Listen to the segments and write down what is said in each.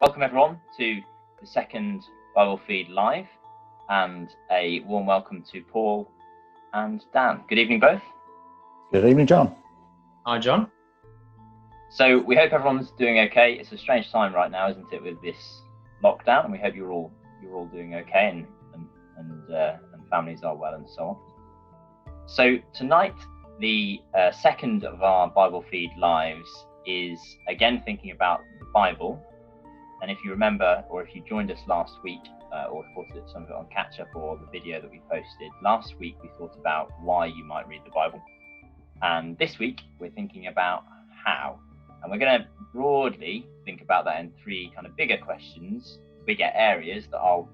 Welcome everyone to the second Bible Feed Live, and a warm welcome to Paul and Dan. Good evening both. Good evening, John. Hi, John. So we hope everyone's doing okay. It's a strange time right now, isn't it, with this lockdown, and we hope you're all doing okay and families are well and so on. So tonight, the second of our Bible Feed Lives is again thinking about the Bible. And if you remember, or if you joined us last week, or thought some of it on catch up or the video that we posted last week, we thought about why you might read the Bible. And this week we're thinking about how. And we're going to broadly think about that in three kind of bigger questions, bigger areas that I'll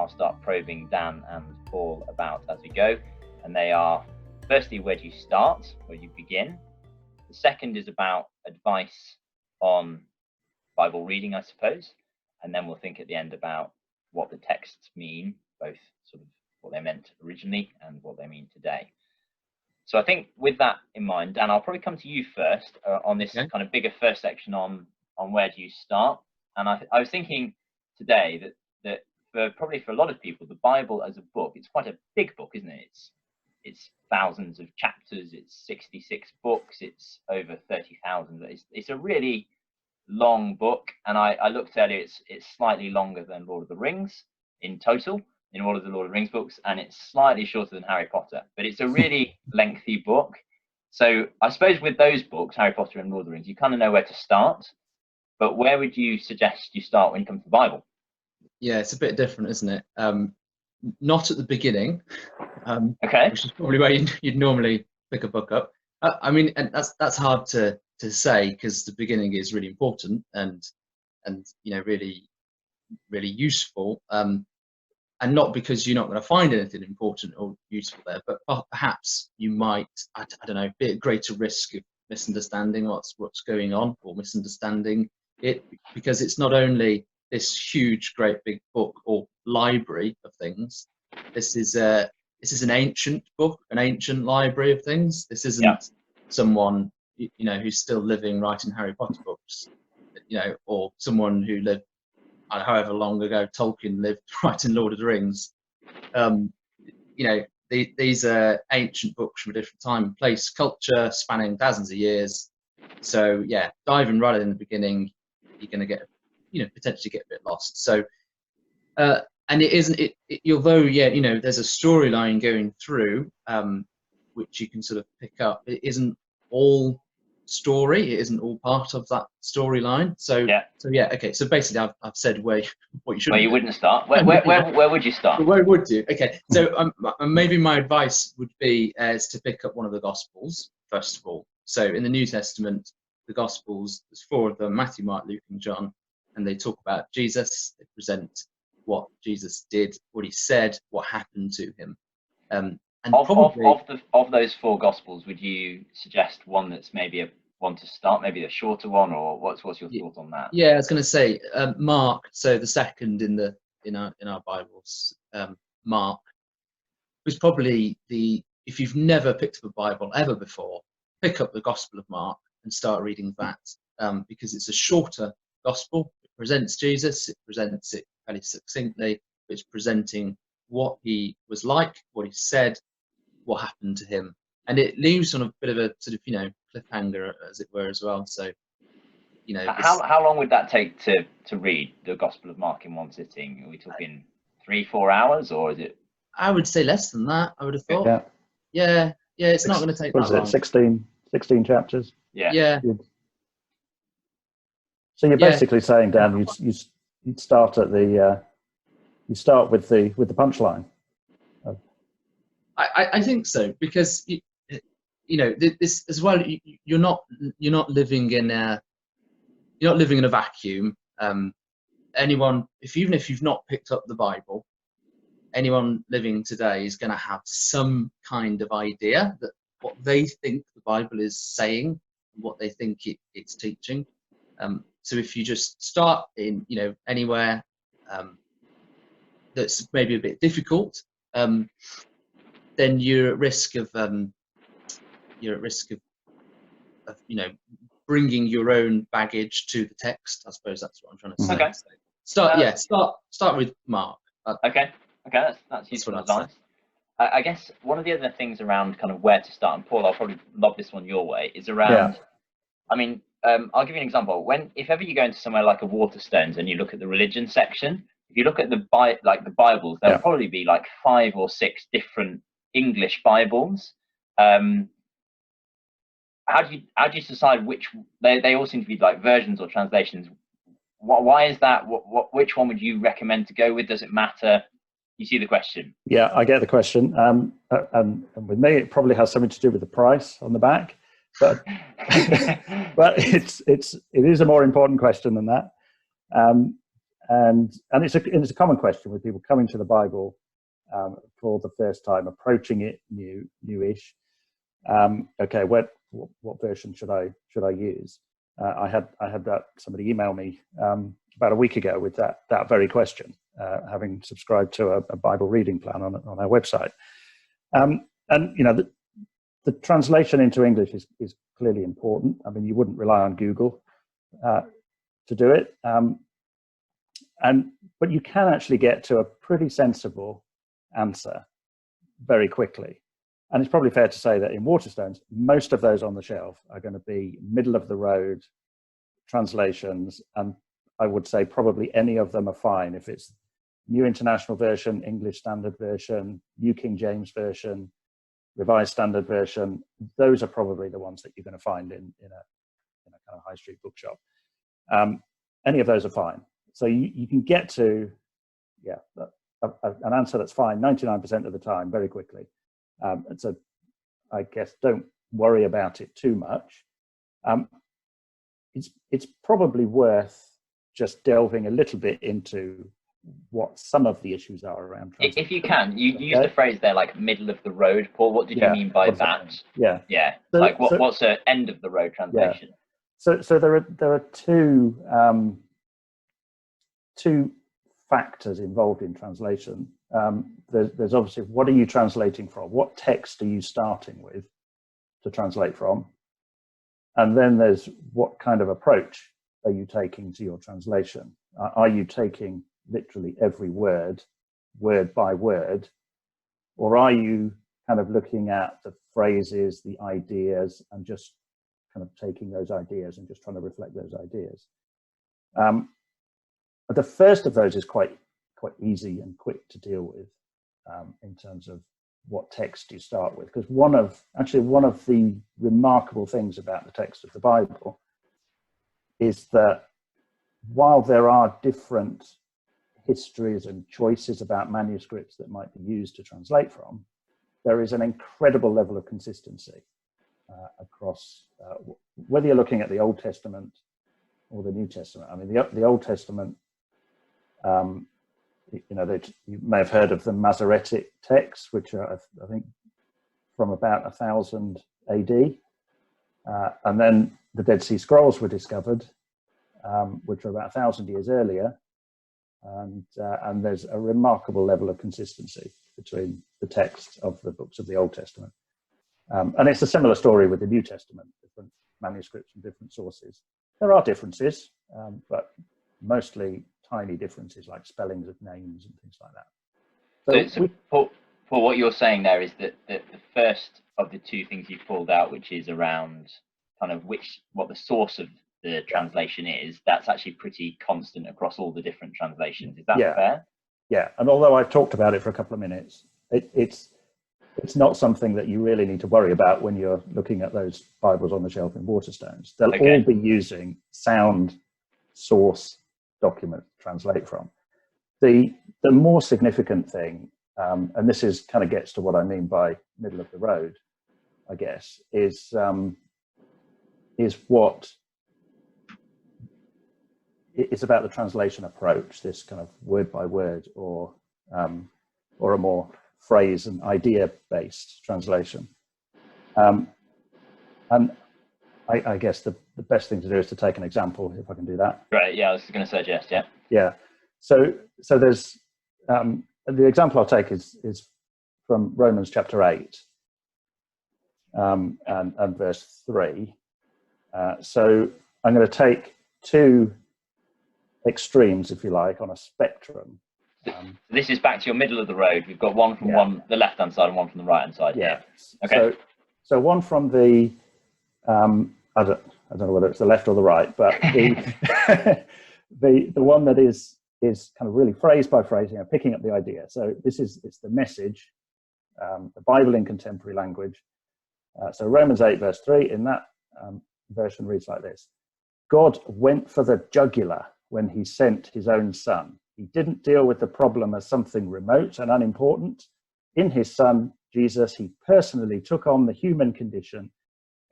start probing Dan and Paul about as we go. And they are, firstly, where do you start, where do you begin? The second is about advice on Bible reading, I suppose, and then we'll think at the end about what the texts mean, both sort of what they meant originally and what they mean today. So I think with that in mind, Dan, I'll probably come to you first on this kind of bigger first section on where do you start. And I was thinking today that for a lot of people, the Bible as a book, it's quite a big book, isn't it? It's thousands of chapters, it's 66 books, it's over 30,000. It's a really long book, and I looked earlier, it's slightly longer than Lord of the Rings in total, in all of the Lord of the Rings books, and it's slightly shorter than Harry Potter, but it's a really lengthy book. So I suppose with those books, Harry Potter and Lord of the Rings, you kind of know where to start, but where would you suggest you start when you come to the Bible? Yeah, it's a bit different, isn't it? Not at the beginning, Okay, which is probably where you'd normally pick a book up. I mean, and that's hard to say, because the beginning is really important and really useful, and not because you're not going to find anything important or useful there, but perhaps you might, I don't know, be at greater risk of misunderstanding what's going on, or misunderstanding it, because it's not only this huge, great big book or library of things. This is an ancient book, an ancient library of things. This isn't someone who's still living writing Harry Potter books, or someone who lived however long ago Tolkien lived writing Lord of the Rings. These are ancient books from a different time and place, culture spanning thousands of years. So yeah, diving right in the beginning, you're going to get, potentially get a bit lost. So and it isn't although there's a storyline going through, which you can sort of pick up. It isn't all story, it isn't all part of that storyline. So okay, so basically I've said what you should, where you wouldn't start. Where would you start? Where would you? Okay, so maybe my advice would be is to pick up one of the Gospels first of all. So in the New Testament, the Gospels, there's 4 of them: Matthew, Mark, Luke and John, and they talk about Jesus. They present what Jesus did, what he said, what happened to him. And of those 4 Gospels, would you suggest one that's maybe a one to start, maybe a shorter one, or what's your thought on that? Yeah, I was going to say Mark. So the second in our Bibles, Mark was probably if you've never picked up a Bible ever before, pick up the Gospel of Mark and start reading that, because it's a shorter Gospel. It presents Jesus, it presents it fairly succinctly. It's presenting what he was like, what he said, what happened to him, and it leaves on a bit of a sort of cliffhanger, as it were, as well. So how long would that take to read the Gospel of Mark in one sitting? Are we talking 3-4 hours, or is it? I would say less than that. I would have thought. Yeah, it's not going to take that long. 16 chapters. Yeah. So you're basically saying, Dan, you'd start at you start with the punchline. I think so, because this as well. You're not living in a vacuum. Anyone, even if you've not picked up the Bible, anyone living today is going to have some kind of idea that what they think the Bible is saying, what they think it's teaching. So if you just start in anywhere that's maybe a bit difficult, then you're at risk of bringing your own baggage to the text. I suppose that's what I'm trying to say. Okay. So start with Mark. Okay, that's useful advice. I guess one of the other things around kind of where to start, and Paul, I'll probably lob this one your way, is around. I mean, I'll give you an example. If ever you go into somewhere like a Waterstones and you look at the religion section, if you look at the Bibles, there'll probably be like 5 or 6 different English Bibles. How do you decide which? They all seem to be like versions or translations. Why is that? Which one would you recommend to go with? Does it matter? You see the question? Yeah, I get the question. And with me, it probably has something to do with the price on the back, but but it is a more important question than that. And it's a common question with people coming to the Bible for the first time, approaching it newish. Okay, what version should I use? I had somebody email me about a week ago with that very question, having subscribed to a Bible reading plan on our website. And you know, the translation into English is clearly important. I mean, you wouldn't rely on Google to do it, but you can actually get to a pretty sensible answer very quickly. And it's probably fair to say that in Waterstones, most of those on the shelf are going to be middle of the road translations, and I would say probably any of them are fine. If it's New International Version, English Standard Version, New King James Version, Revised Standard Version, those are probably the ones that you're going to find in a kind of high street bookshop. Any of those are fine. So you can get to an answer that's fine 99% of the time very quickly. And so I guess don't worry about it too much. It's probably worth just delving a little bit into what some of the issues are around translation. If you can, you used the phrase there, like middle of the road, Paul. What did you mean by that? Yeah. So, like what's an end of the road translation? Yeah. So there are two factors involved in translation. There's obviously, what are you translating from? What text are you starting with to translate from? And then there's what kind of approach are you taking to your translation? Are you taking literally every word by word, or are you kind of looking at the phrases, the ideas, and just kind of taking those ideas and just trying to reflect those ideas? But the first of those is quite easy and quick to deal with in terms of what text you start with, because one of the remarkable things about the text of the Bible is that while there are different histories and choices about manuscripts that might be used to translate from, there is an incredible level of consistency across whether you're looking at the Old Testament or the New Testament. I mean, the Old Testament, you may have heard of the Masoretic texts, which are, I think, from about 1000 AD. And then the Dead Sea Scrolls were discovered, which are about 1,000 years earlier. And there's a remarkable level of consistency between the texts of the books of the Old Testament. And it's a similar story with the New Testament, different manuscripts from different sources. There are differences, but mostly tiny differences like spellings of names and things like that. So Paul, what you're saying there is that the first of the two things you pulled out, which is around kind of what the source of the translation is, that's actually pretty constant across all the different translations. Is that fair? Yeah, and although I've talked about it for a couple of minutes, it's not something that you really need to worry about when you're looking at those Bibles on the shelf in Waterstones. They'll all be using sound source document to translate from. The more significant thing, and this is kind of gets to what I mean by middle of the road, I guess, is what it's about the translation approach, this kind of word by word or a more phrase and idea based translation. And I guess the best thing to do is to take an example, if I can do that. Right. Yeah, I was going to suggest. Yeah. Yeah. So there's the example I'll take is from Romans chapter 8 and verse 3. So I'm going to take two extremes, if you like, on a spectrum. This is back to your middle of the road. We've got one from the left-hand side and one from the right-hand side. Yeah. Here. Okay. So one from the I don't know whether it's the left or the right, but the the one that is kind of really phrase by phrase, picking up the idea. So it's the message, the Bible in contemporary language. So Romans 8 verse 3 in that version reads like this: God went for the jugular when he sent his own son. He didn't deal with the problem as something remote and unimportant. In his son, Jesus, he personally took on the human condition,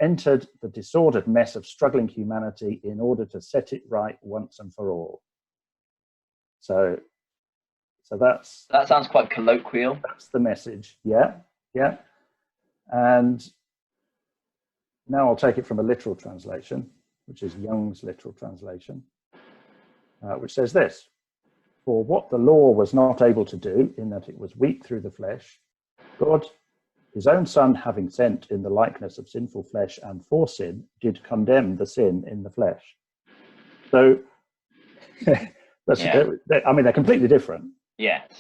entered the disordered mess of struggling humanity in order to set it right once and for all. So that sounds quite colloquial. That's the message. Yeah. And now I'll take it from a literal translation, which is Young's literal translation, which says this: for what the law was not able to do, in that it was weak through the flesh, God, his own son, having sent in the likeness of sinful flesh and for sin, did condemn the sin in the flesh. So, they're completely different. Yes.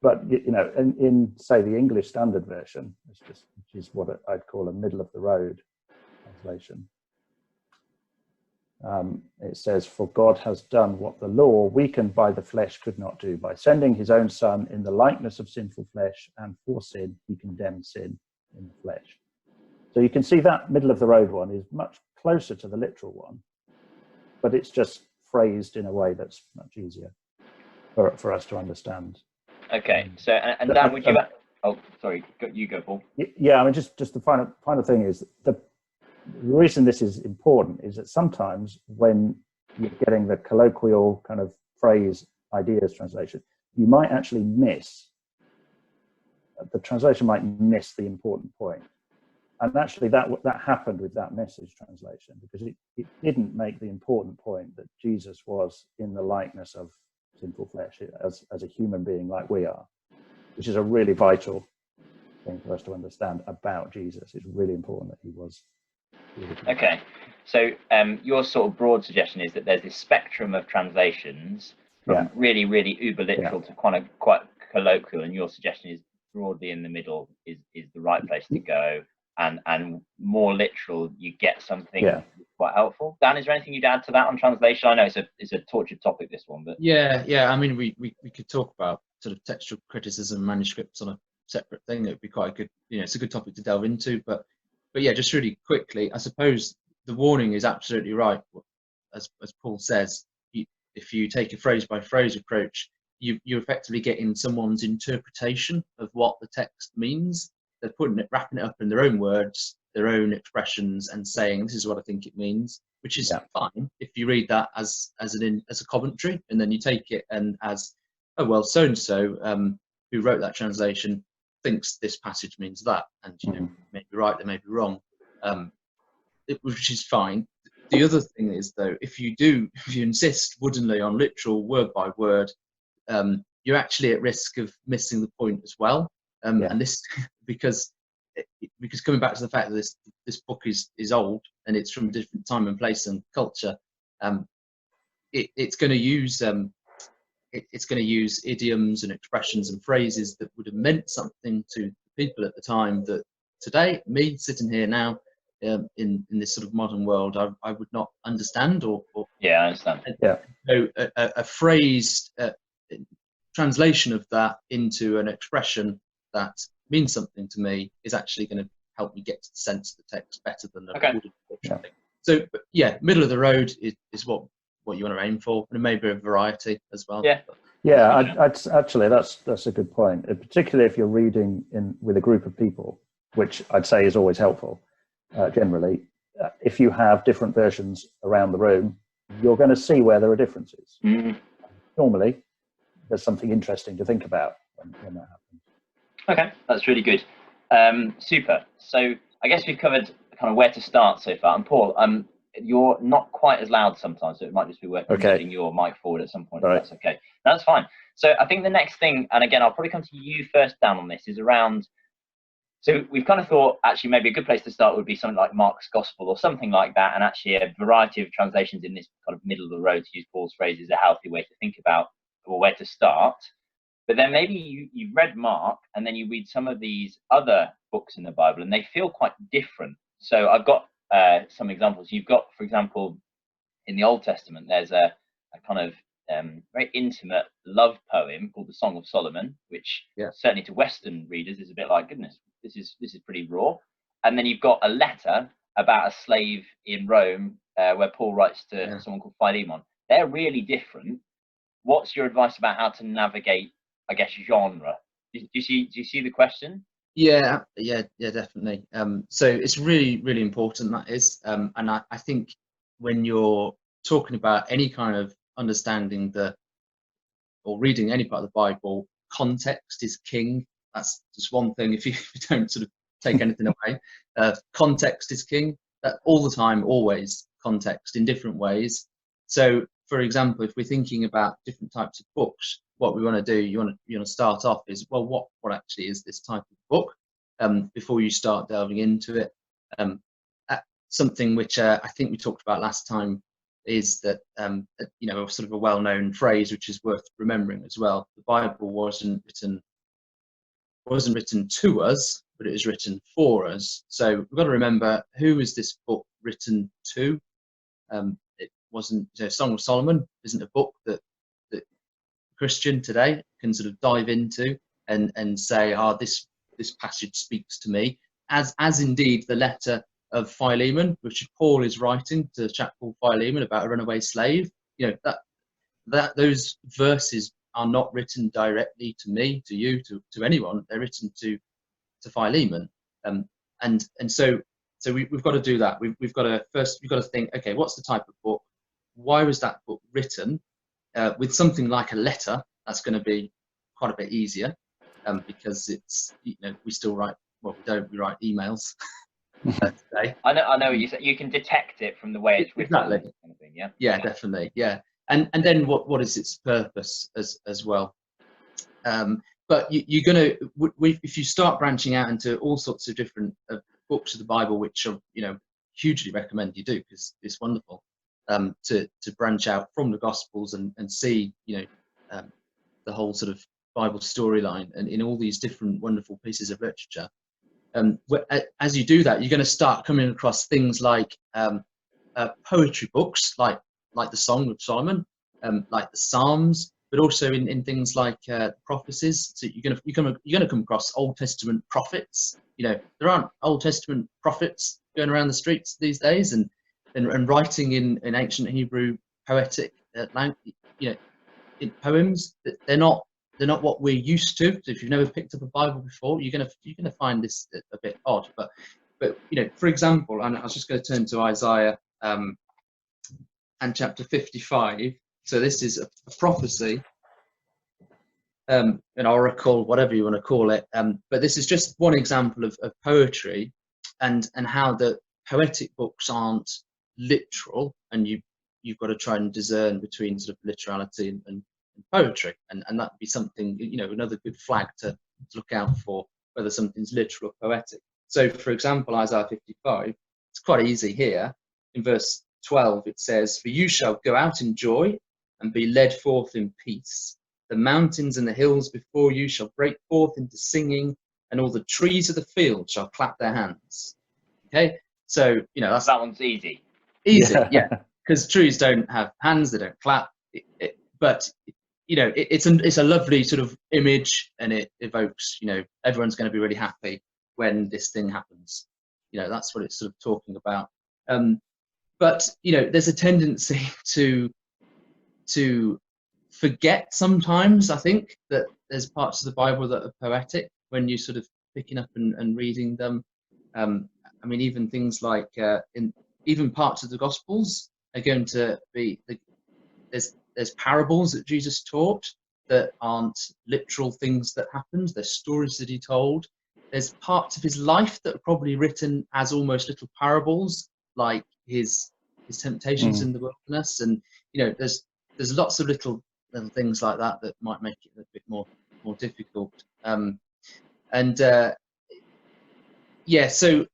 But, in say, the English Standard Version, which is what I'd call a middle of the road translation, it says, for God has done what the law, weakened by the flesh, could not do. By sending his own son in the likeness of sinful flesh, and for sin, he condemned sin in the flesh. So you can see that middle of the road one is much closer to the literal one, but it's just phrased in a way that's much easier for us to understand. Okay, so, and Dan, would you... Oh, sorry, you go, Paul. Yeah, I mean, just the final thing is, the reason this is important is that sometimes when you're getting the colloquial kind of phrase ideas translation, you might actually the translation might miss the important point. And actually that happened with that Message translation, because it didn't make the important point that Jesus was in the likeness of sinful flesh as a human being like we are, which is a really vital thing for us to understand about Jesus. It's really important that he was. Okay, so your sort of broad suggestion is that there's this spectrum of translations from really, really uber literal to quite colloquial, and your suggestion is broadly in the middle is the right place to go, and more literal, you get something quite helpful. Dan, is there anything you'd add to that on translation? I know it's a tortured topic, this one, but yeah. I mean, we could talk about sort of textual criticism, manuscripts on a separate thing. It would be quite a good, it's a good topic to delve into, but yeah, just really quickly, I suppose the warning is absolutely right. As Paul says, if you take a phrase by phrase approach, you're effectively getting someone's interpretation of what the text means. They're wrapping it up in their own words, their own expressions, and saying, this is what I think it means, which is fine if you read that as a commentary, and then you take it and as, oh well, so and so who wrote that translation thinks this passage means that, and may be right, they may be wrong, which is fine. The other thing is, though, if you insist woodenly on literal word by word, you're actually at risk of missing the point as well. And this because coming back to the fact that this book is old and it's from a different time and place and culture, it's going to use idioms and expressions and phrases that would have meant something to people at the time that today, me sitting here now, in this sort of modern world, I would not understand or I understand. So a phrased translation of that into an expression that means something to me is actually going to help me get to the sense of the text better than So middle of the road is what you want to aim for, and maybe a variety as well. I'd actually that's a good point, particularly if you're reading with a group of people, which I'd say is always helpful. Generally, if you have different versions around the room, you're going to see where there are differences. Normally there's something interesting to think about when that happens. Okay, that's really good. Super. So I guess we've covered kind of where to start so far. And Paul, you're not quite as loud sometimes, so it might just be worth moving your mic forward at some point. If that's okay. That's fine. So I think the next thing, and again, I'll probably come to you first, Dan, on this, is around So we've kind of thought actually maybe a good place to start would be something like Mark's Gospel or something like that, and actually a variety of translations in this kind of middle of the road, to use Paul's phrase, is a healthy way to think about, or where to start. But then maybe you've read Mark and then you read some of these other books in the Bible and they feel quite different. So I've got some examples. You've got, for example, in the Old Testament, there's a kind of very intimate love poem called the Song of Solomon, which certainly to Western readers is a bit like, goodness, this is pretty raw. And then you've got a letter about a slave in Rome where Paul writes to someone called Philemon. They're really different. What's your advice about how to navigate, I guess, genre? Do you see the question? Yeah, definitely. So it's really, really important, that is. And I think when you're talking about any kind of understanding or reading any part of the Bible, context is king. That's just one thing. If you don't sort of take anything away, context is king. That all the time, always context in different ways. So, for example, if we're thinking about different types of books, what we want to do, you want to start off is, well, what actually is this type of book? Before you start delving into it, something which I think we talked about last time is that sort of a well-known phrase which is worth remembering as well. The Bible wasn't written to us, but it was written for us. So we've got to remember, who is this book written to? It wasn't, Song of Solomon isn't a book that a Christian today can sort of dive into and say, this passage speaks to me, as indeed the letter of Philemon, which Paul is writing to a chap called Philemon about a runaway slave. That those verses are not written directly to me, to you, to anyone. They're written to Philemon, and so we've got to do that. We've got to think, okay, what's the type of book? Why was that book written? With something like a letter, that's going to be quite a bit easier, because it's, we still write, well, we write emails today. I know what you said. You can detect it from the way it's written. Exactly. Kind of thing, yeah. Yeah, definitely. Yeah, and then what is its purpose as well? But you're going to, if you start branching out into all sorts of different books of the Bible, which are, hugely recommend you do, because it's wonderful to branch out from the Gospels and see, the whole sort of Bible storyline and in all these different wonderful pieces of literature. As you do that, you're going to start coming across things like poetry books, like the Song of Solomon, like the Psalms, but also in things like prophecies. So you're going to come across Old Testament prophets. There aren't Old Testament prophets going around the streets these days and writing in ancient Hebrew poetic language, in poems. They're not what we're used to. So if you've never picked up a Bible before, you're gonna find this a bit odd. But for example, and I was just going to turn to Isaiah and chapter 55. So this is a prophecy, an oracle, whatever you want to call it. But this is just one example of poetry, and how the poetic books aren't literal, and you've got to try and discern between sort of literality and poetry, and that would be something, another good flag to look out for, whether something's literal or poetic. So, for example, Isaiah 55, it's quite easy here. In verse 12, it says, "For you shall go out in joy and be led forth in peace. The mountains and the hills before you shall break forth into singing, and all the trees of the field shall clap their hands." Okay, so that one's easy. Yeah, because trees don't have hands, they don't clap. But it's a lovely sort of image, and it evokes, everyone's going to be really happy when this thing happens. That's what it's sort of talking about. But there's a tendency to forget sometimes, I think, that there's parts of the Bible that are poetic when you're sort of picking up and reading them. I mean, even things like even parts of the Gospels are going to be, there's parables that Jesus taught that aren't literal things that happened. There's stories that he told. There's parts of his life that are probably written as almost little parables, like his temptations in the wilderness. And there's lots of little things like that might make it a bit more difficult. yeah, so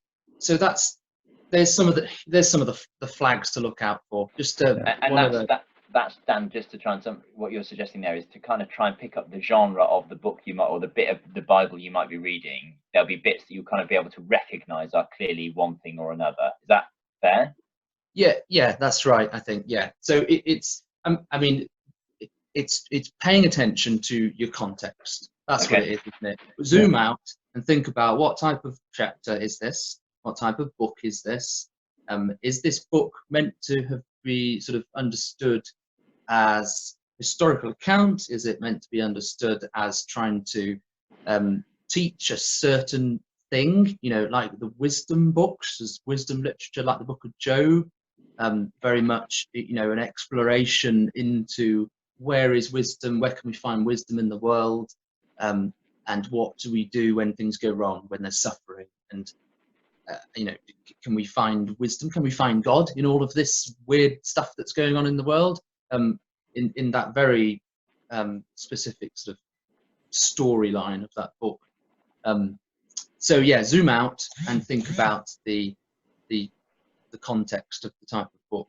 there's some of the flags to look out for. Just and that's Dan. Just to try and what you're suggesting there is to kind of try and pick up the genre of the book you might, or the bit of the Bible you might be reading. There'll be bits that you'll kind of be able to recognise are clearly one thing or another. Is that fair? Yeah, that's right. I think So it's it's paying attention to your context. That's what it is, isn't it? Zoom out and think about what type of chapter is this? What type of book is this? Is this book meant to be sort of understood as historical account? Is it meant to be understood as trying to teach a certain thing? Like the wisdom books, as wisdom literature, like the Book of Job, very much an exploration into where is wisdom, where can we find wisdom in the world, and what do we do when things go wrong, when there's suffering, and can we find wisdom, can we find God in all of this weird stuff that's going on in the world, in that very specific sort of storyline of that book. So zoom out and think about the context of the type of book.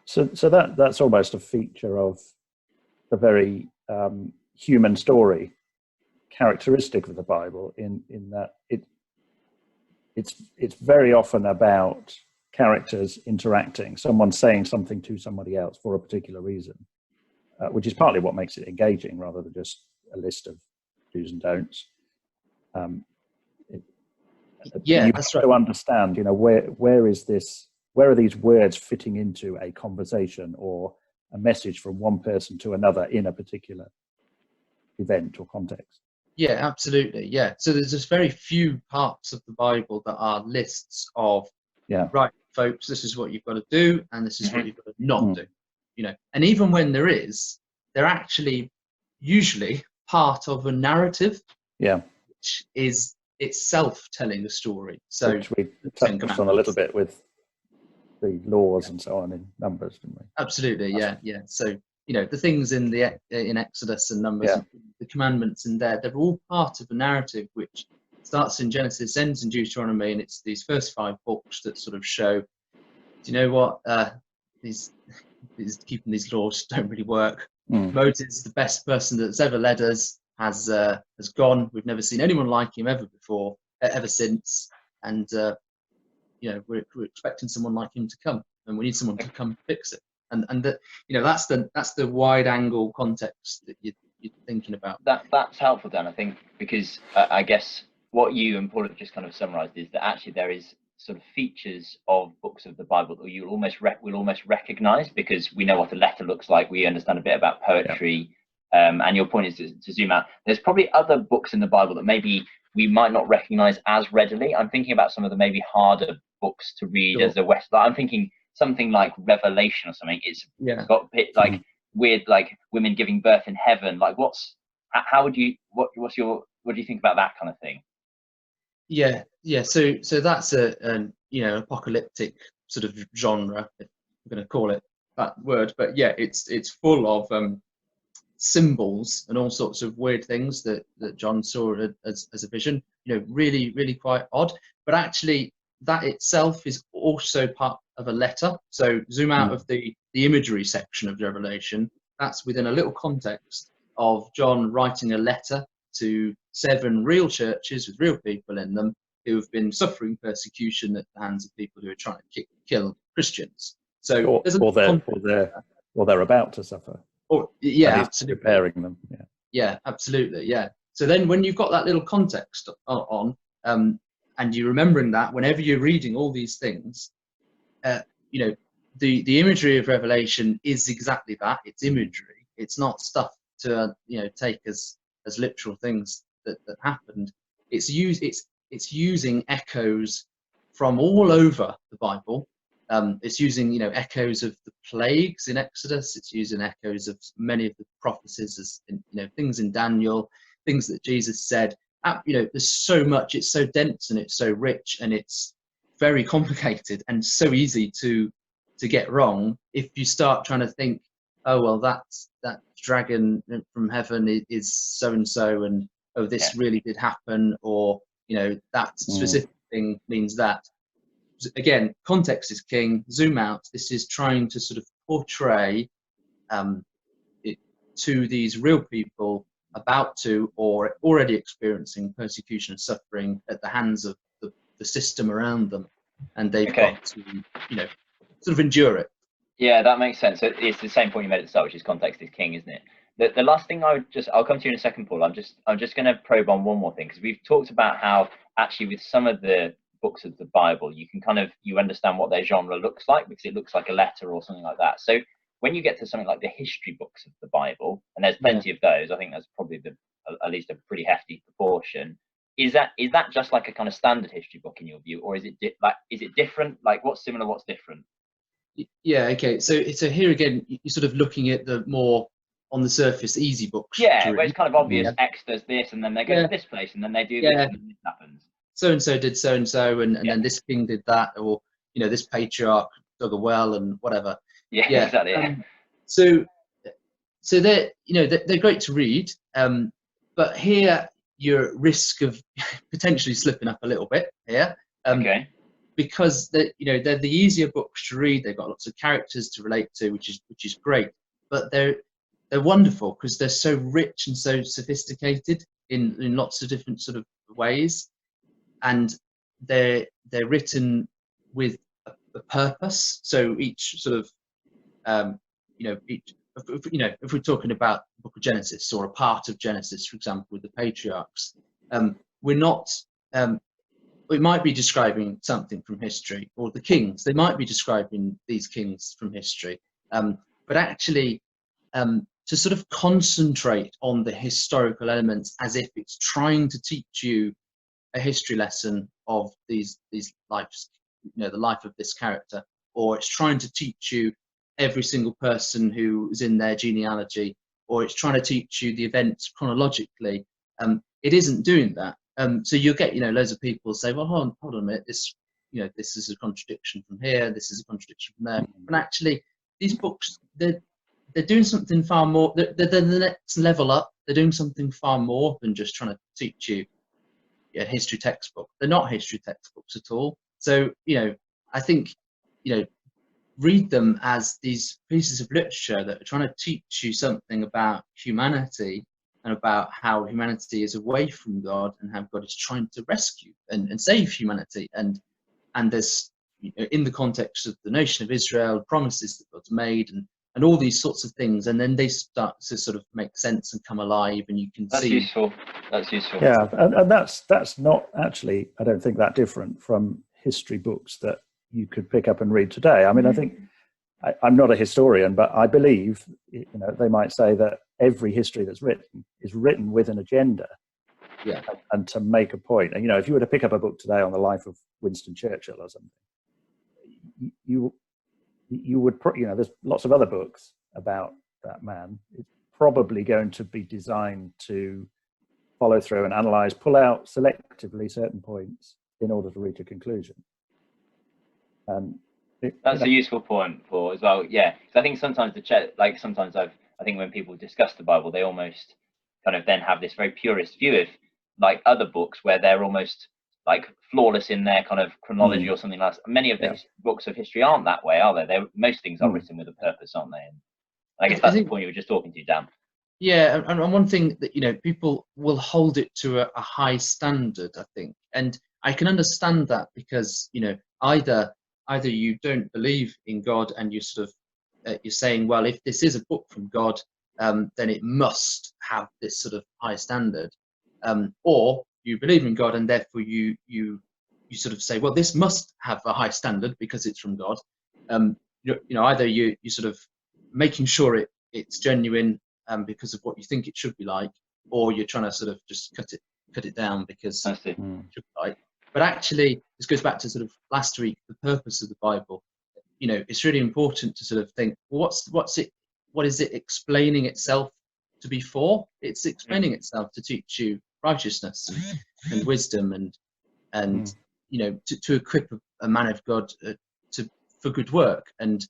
So that's almost a feature of the very human story characteristic of the Bible, in that it's very often about characters interacting, someone saying something to somebody else for a particular reason, which is partly what makes it engaging rather than just a list of do's and don'ts. That's right. To understand, where are these words fitting into a conversation or a message from one person to another in a particular event or context. Yeah, absolutely. Yeah. So there's just very few parts of the Bible that are lists of, right, folks, this is what you've got to do, and this is what you've got to not do. And even when they're actually usually part of a narrative. Yeah. Which is itself telling a story. So which we touched on a little bit with the laws and so on in Numbers, didn't we? Absolutely. Yeah. So the things in Exodus and Numbers, the commandments in there, they're all part of a narrative which starts in Genesis, ends in Deuteronomy, and it's these first 5 books that sort of show, do you know what, these keeping these laws don't really work. Moses, the best person that's ever led us, has gone. We've never seen anyone like him ever since, and we're expecting someone like him to come, and we need someone to come fix it. And that that's the wide angle context that you're thinking about. That's helpful, Dan. I think, because I guess what you and Paul have just kind of summarised is that actually there is sort of features of books of the Bible that we'll almost recognise, because we know what a letter looks like. We understand a bit about poetry, and your point is to zoom out. There's probably other books in the Bible that maybe we might not recognise as readily. I'm thinking about some of the maybe harder books to read as a West. I'm thinking something like Revelation or something. It's got a bit like weird, like women giving birth in heaven. Like what do you think about that kind of thing? So that's an apocalyptic sort of genre, if we're going to call it that word. But it's full of symbols and all sorts of weird things that John saw as a vision. Really, really quite odd. But actually, that itself is also part of a letter. So zoom out of the imagery section of Revelation. That's within a little context of John writing a letter to 7 real churches with real people in them who have been suffering persecution at the hands of people who are trying to kill Christians. So they're about to suffer. Absolutely. Preparing them. Absolutely. So then when you've got that little context on, and you're remembering that whenever you're reading all these things, the imagery of Revelation is exactly that. It's imagery. It's not stuff to take as literal things that happened. It's using echoes from all over the Bible. It's using echoes of the plagues in Exodus. It's using echoes of many of the prophecies, as things in Daniel, things that Jesus said. There's so much. It's so dense and it's so rich and it's very complicated and so easy to get wrong if you start trying to think, oh well, that dragon from heaven is so and so, and oh, this really did happen, or that specific thing means that. Again, context is king. Zoom out. This is trying to sort of portray it to these real people about to or already experiencing persecution and suffering at the hands of the system around them, and they've got to, sort of endure it. Yeah, that makes sense. So it's the same point you made at the start, which is context is king, isn't it? The last thing I'll come to you in a second, Paul. I'm just going to probe on one more thing, because we've talked about how actually with some of the books of the Bible, you can you understand what their genre looks like, because it looks like a letter or something like that. So when you get to something like the history books of the Bible, and there's plenty of those, I think that's probably at least a pretty hefty proportion. Is that just like a kind of standard history book in your view, or is it is it different? Like, what's similar, what's different? Yeah. Okay. So here again, you're sort of looking at the more on the surface easy books. Yeah, where it's kind of obvious. X does this, and then they go to this place, and then they do this, and then this happens. So and so did so and so, and then this king did that, or this patriarch dug a well and whatever. Yeah, exactly. So they're they're great to read, but here you're at risk of potentially slipping up a little bit here. Because they're the easier books to read. They've got lots of characters to relate to, which is great. But they're wonderful because they're so rich and so sophisticated in lots of different sort of ways, and they're written with a purpose. So each sort of if we're talking about the book of Genesis or a part of Genesis, for example, with the patriarchs, we're not. It might be describing something from history, or the kings. They might be describing these kings from history, but actually, to sort of concentrate on the historical elements as if it's trying to teach you a history lesson of these lives, the life of this character, or it's trying to teach you every single person who is in their genealogy, or it's trying to teach you the events chronologically. It isn't doing that. So you'll get loads of people say, well, hold on a minute, this is a contradiction from here, this is a contradiction from there. And actually, these books, they're doing something far more. They're the next level up. They're doing something far more than just trying to teach you a history textbook. They're not history textbooks at all. So I think read them as these pieces of literature that are trying to teach you something about humanity, and about how humanity is away from God, and how God is trying to rescue and save humanity. And there's, in the context of the nation of Israel, promises that God's made, and all these sorts of things. And then they start to sort of make sense and come alive, and you can see. That's useful. Yeah, and that's not actually, I don't think, that different from history books that you could pick up and read today. I mean, I think, I'm not a historian, but I believe, they might say that every history that's written is written with an agenda, and to make a point. And if you were to pick up a book today on the life of Winston Churchill or something, you would, there's lots of other books about that man. It's probably going to be designed to follow through and analyze, pull out selectively certain points in order to reach a conclusion. That's a useful point, Paul, as well. Yeah, because I think sometimes I think when people discuss the Bible, they almost kind of then have this very purist view of like other books where they're almost like flawless in their kind of chronology or something like that. Many of the books of history aren't that way, are they? Most things are written with a purpose, aren't they? And I guess that's the point you were just talking to, Dan. Yeah, and one thing that people will hold it to a high standard, I think, and I can understand that, because either you don't believe in God and you sort of you're saying, well, if this is a book from God, then it must have this sort of high standard, or you believe in God and therefore you sort of say, well, this must have a high standard because it's from God. Either you sort of making sure it's genuine because of what you think it should be like, or you're trying to sort of just cut it down because it should be like. But actually, this goes back to sort of last week, the purpose of the Bible. It's really important to sort of think, well, what is it explaining itself to be for? It's explaining itself to teach you righteousness and wisdom, and to equip a man of God for good work. And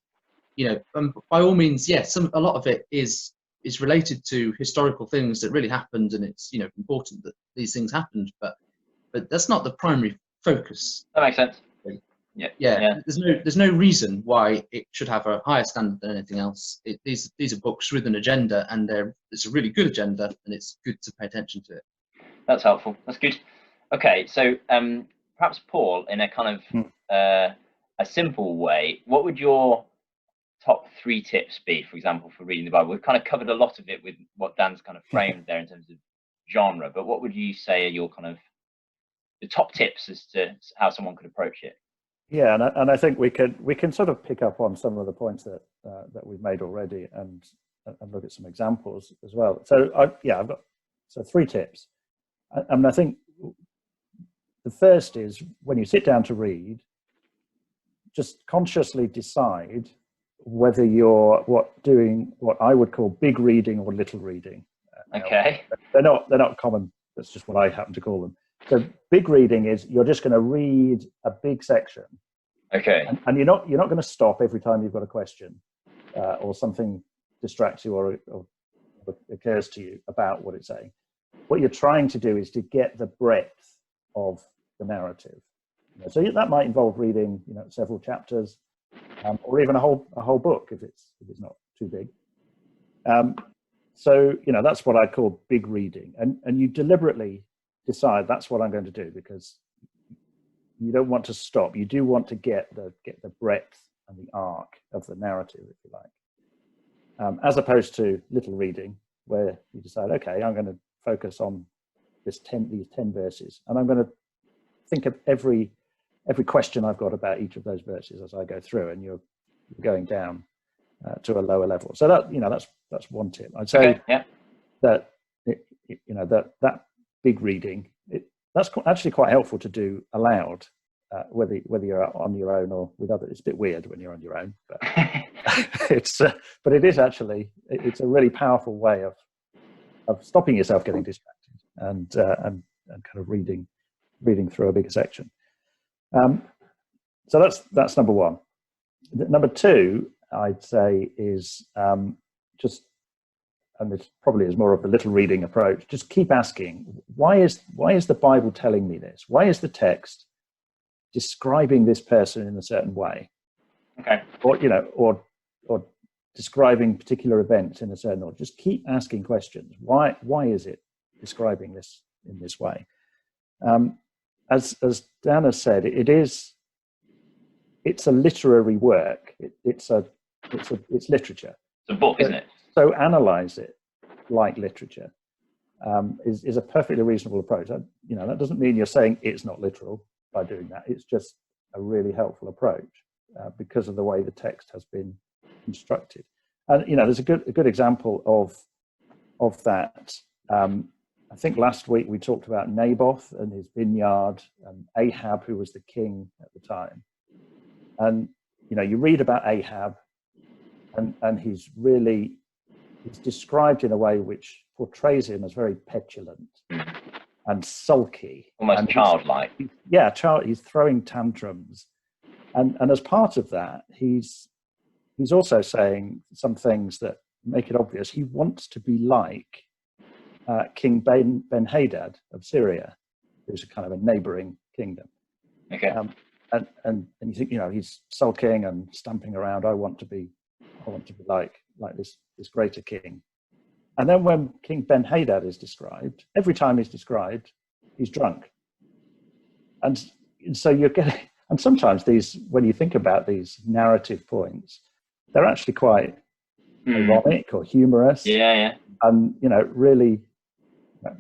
by all means, yes, a lot of it is related to historical things that really happened, and it's important that these things happened, but that's not the primary focus. That makes sense. Yeah. Yeah. There's no reason why it should have a higher standard than anything else. These are books with an agenda, and it's a really good agenda, and it's good to pay attention to it. That's helpful. That's good. Okay, so perhaps Paul, in a kind of a simple way, what would your top 3 tips be, for example, for reading the Bible? We've kind of covered a lot of it with what Dan's kind of framed there in terms of genre, but what would you say are your kind of the top tips as to how someone could approach it? Yeah, and I think we can sort of pick up on some of the points that we've made already, and look at some examples as well. So I've got 3 tips. I mean, I think the first is when you sit down to read, just consciously decide whether you're doing what I would call big reading or little reading. Okay. They're not common. That's just what I happen to call them. So big reading is you're just going to read a big section. Okay. And you're not going to stop every time you've got a question or something distracts you or occurs to you about what it's saying. What you're trying to do is to get the breadth of the narrative. So that might involve reading, several chapters, or even a whole book if it's not too big. So that's what I call big reading, and you deliberately decide that's what I'm going to do because you don't want to stop. You do want to get the breadth and the arc of the narrative, if you like, as opposed to little reading where you decide, okay, I'm going to focus on these 10 verses, and I'm going to think of every question I've got about each of those verses as I go through, and you're going down to a lower level. So that's one tip. I'd say that that big reading, that's actually quite helpful to do aloud, whether you're on your own or with others. It's a bit weird when you're on your own, but but it is actually it's a really powerful way of stopping yourself getting distracted and kind of reading through a bigger section. So that's number one. Number two, I'd say, is just, and this probably is more of a little reading approach, just keep asking, why is the Bible telling me this? Why is the text describing this person in a certain way? Okay. Or describing particular events in a certain order. Just keep asking questions. Why is it describing this in this way? As Dan has said, it's a literary work. It's literature. It's a book, isn't it? So analyze it like literature is a perfectly reasonable approach. That doesn't mean you're saying it's not literal by doing that. It's just a really helpful approach because of the way the text has been constructed. And there's a good example of that. I think last week we talked about Naboth and his vineyard and Ahab, who was the king at the time. And you read about Ahab, and he's described in a way which portrays him as very petulant and sulky, almost and childlike. He's throwing tantrums, and as part of that, he's also saying some things that make it obvious he wants to be like King Ben-Hadad of Syria, who's a kind of a neighboring kingdom. Okay. And you think, he's sulking and stamping around. I want to be like this greater king. And then when King Ben-Hadad is described, every time he's described, he's drunk. And so you're getting, and sometimes when you think about these narrative points, they're actually quite ironic or humorous. Yeah. And, really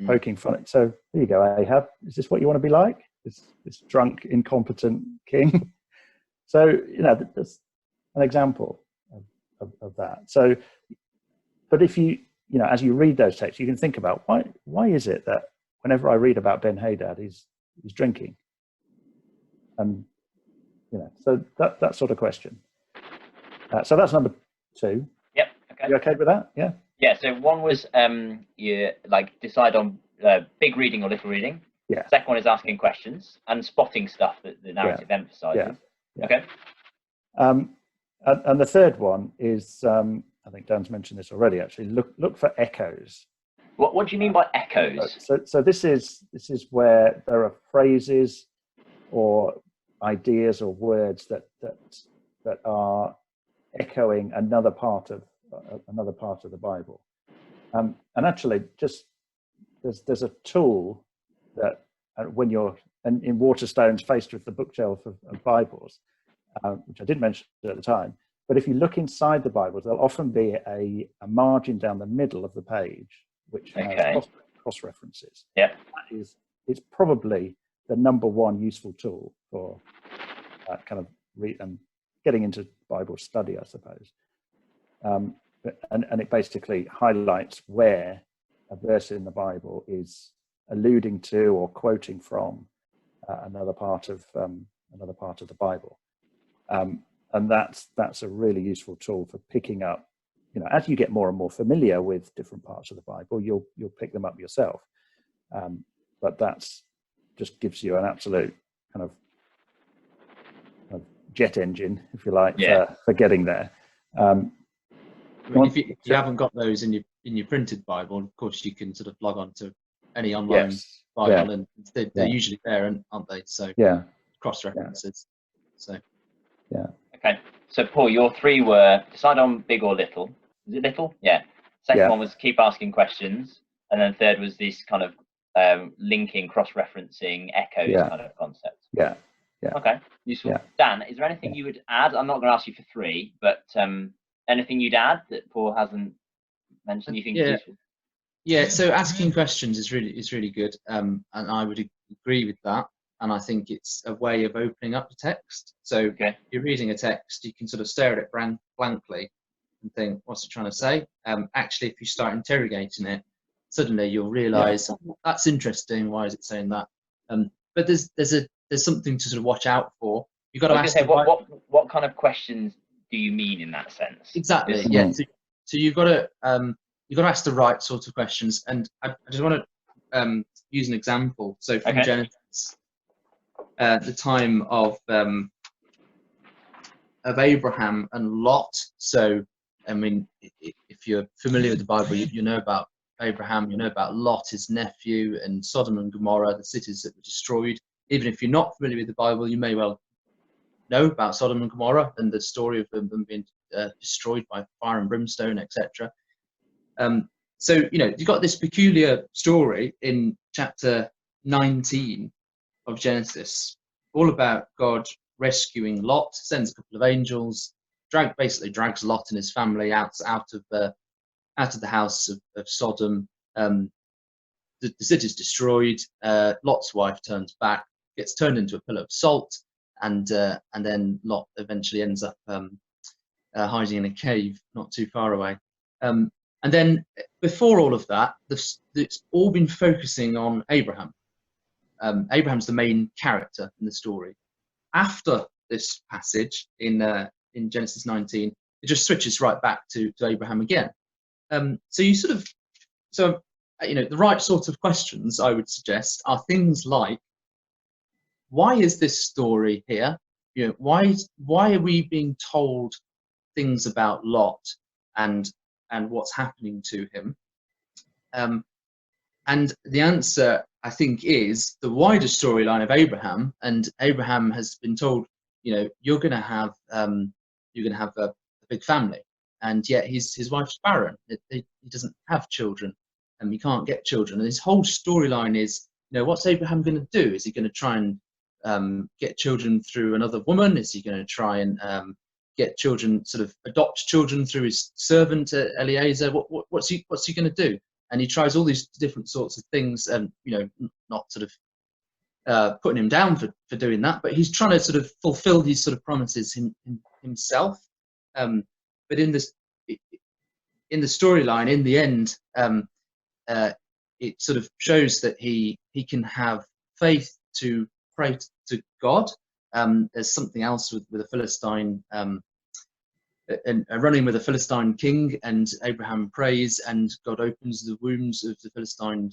poking fun. So here you go, Ahab. Is this what you want to be like? This drunk, incompetent king? So, that's an example of that. So, but if you as you read those texts, you can think about why is it that whenever I read about Ben-Hadad, he's drinking? And, so that sort of question. So that's number two. Yep. Okay. You okay with that? Yeah. Yeah. So one was you decide on big reading or little reading. Yeah. Second one is asking questions and spotting stuff that the narrative emphasizes. Yeah. Okay. And the third one is, I think Dan's mentioned this already. Actually, look for echoes. What do you mean by echoes? So this is where there are phrases or ideas or words that are echoing another part of the Bible. And actually, just there's a tool that when you're in Waterstones faced with the bookshelf of Bibles, which I didn't mention at the time, but if you look inside the Bibles, there'll often be a margin down the middle of the page which has cross references. Yeah, it's probably the number one useful tool for kind of getting into Bible study, I suppose. And it basically highlights where a verse in the Bible is alluding to or quoting from another part of the Bible, and that's a really useful tool for picking up. As you get more and more familiar with different parts of the Bible, you'll pick them up yourself. But that's just gives you an absolute kind of jet engine, if you like, for getting there. If you haven't got those in your printed Bible, of course you can sort of log on to any online Bible, and they're usually there, aren't they? So cross references. So okay. So Paul, your three were decide on big or little. Is it little? Yeah. Second one was keep asking questions, and then third was this kind of linking, cross-referencing, echoes kind of concept. Yeah. Okay, useful. Yeah. Dan, is there anything you would add? I'm not going to ask you for three, but anything you'd add that Paul hasn't mentioned you think is useful? Yeah, so asking questions is really good, and I would agree with that. And I think it's a way of opening up the text. So you're reading a text, you can sort of stare at it blankly and think, what's it trying to say? Actually, if you start interrogating it, suddenly you'll realise that's interesting. Why is it saying that? But there's something to sort of watch out for. You've got to ask. What kind of questions do you mean in that sense? Exactly. Yeah. So you've got to ask the right sort of questions. And I just want to use an example. So from Genesis, the time of Abraham and Lot. So I mean, if you're familiar with the Bible, you know about Abraham, you know about Lot, his nephew, and Sodom and Gomorrah, the cities that were destroyed. Even if you're not familiar with the Bible, you may well know about Sodom and Gomorrah and the story of them being destroyed by fire and brimstone, etc. So you've got this peculiar story in chapter 19 of Genesis, all about God rescuing Lot, sends a couple of angels, basically drags Lot and his family out of the house of Sodom. The city's destroyed. Lot's wife turns back, gets turned into a pillar of salt, and then Lot eventually ends up hiding in a cave not too far away. And then before all of that, it's all been focusing on Abraham. Abraham's the main character in the story. After this passage in Genesis 19, it just switches right back to Abraham again. So the right sort of questions I would suggest are things like, why is this story here? Why are we being told things about Lot and what's happening to him? And the answer, I think, is the wider storyline of Abraham. And Abraham has been told, you're going to have a big family, and yet his wife's barren. He doesn't have children, and he can't get children. And his whole storyline is, what's Abraham going to do? Is he going to try and get children through another woman? Is he going to try and get children, sort of adopt children through his servant Eliezer? What's he going to do? And he tries all these different sorts of things, and not sort of putting him down for doing that, but he's trying to sort of fulfill these sort of promises himself. But in the storyline, in the end, it sort of shows that he can have faith to pray to God. There's something else with a Philistine. And running with a Philistine king, and Abraham prays, and God opens the wombs of the Philistine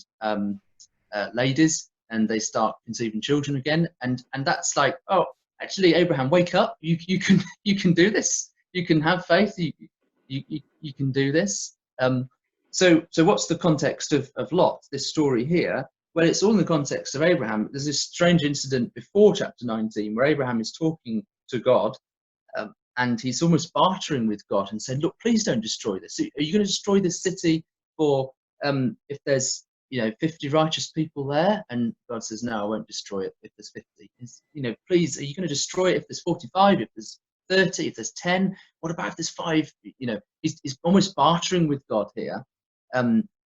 ladies, and they start conceiving children again. And that's like, oh, actually, Abraham, wake up! You can do this. You can have faith. You can do this. So what's the context of Lot? This story here Well, it's all in the context of Abraham. There's this strange incident before chapter 19 where Abraham is talking to God, and he's almost bartering with God and saying, look, please don't destroy this. Are you going to destroy this city for if there's 50 righteous people there? And God says, no, I won't destroy it if there's 50. Please, are you going to destroy it if there's 45, if there's 30, if there's 10? What about if there's 5? He's almost bartering with God here.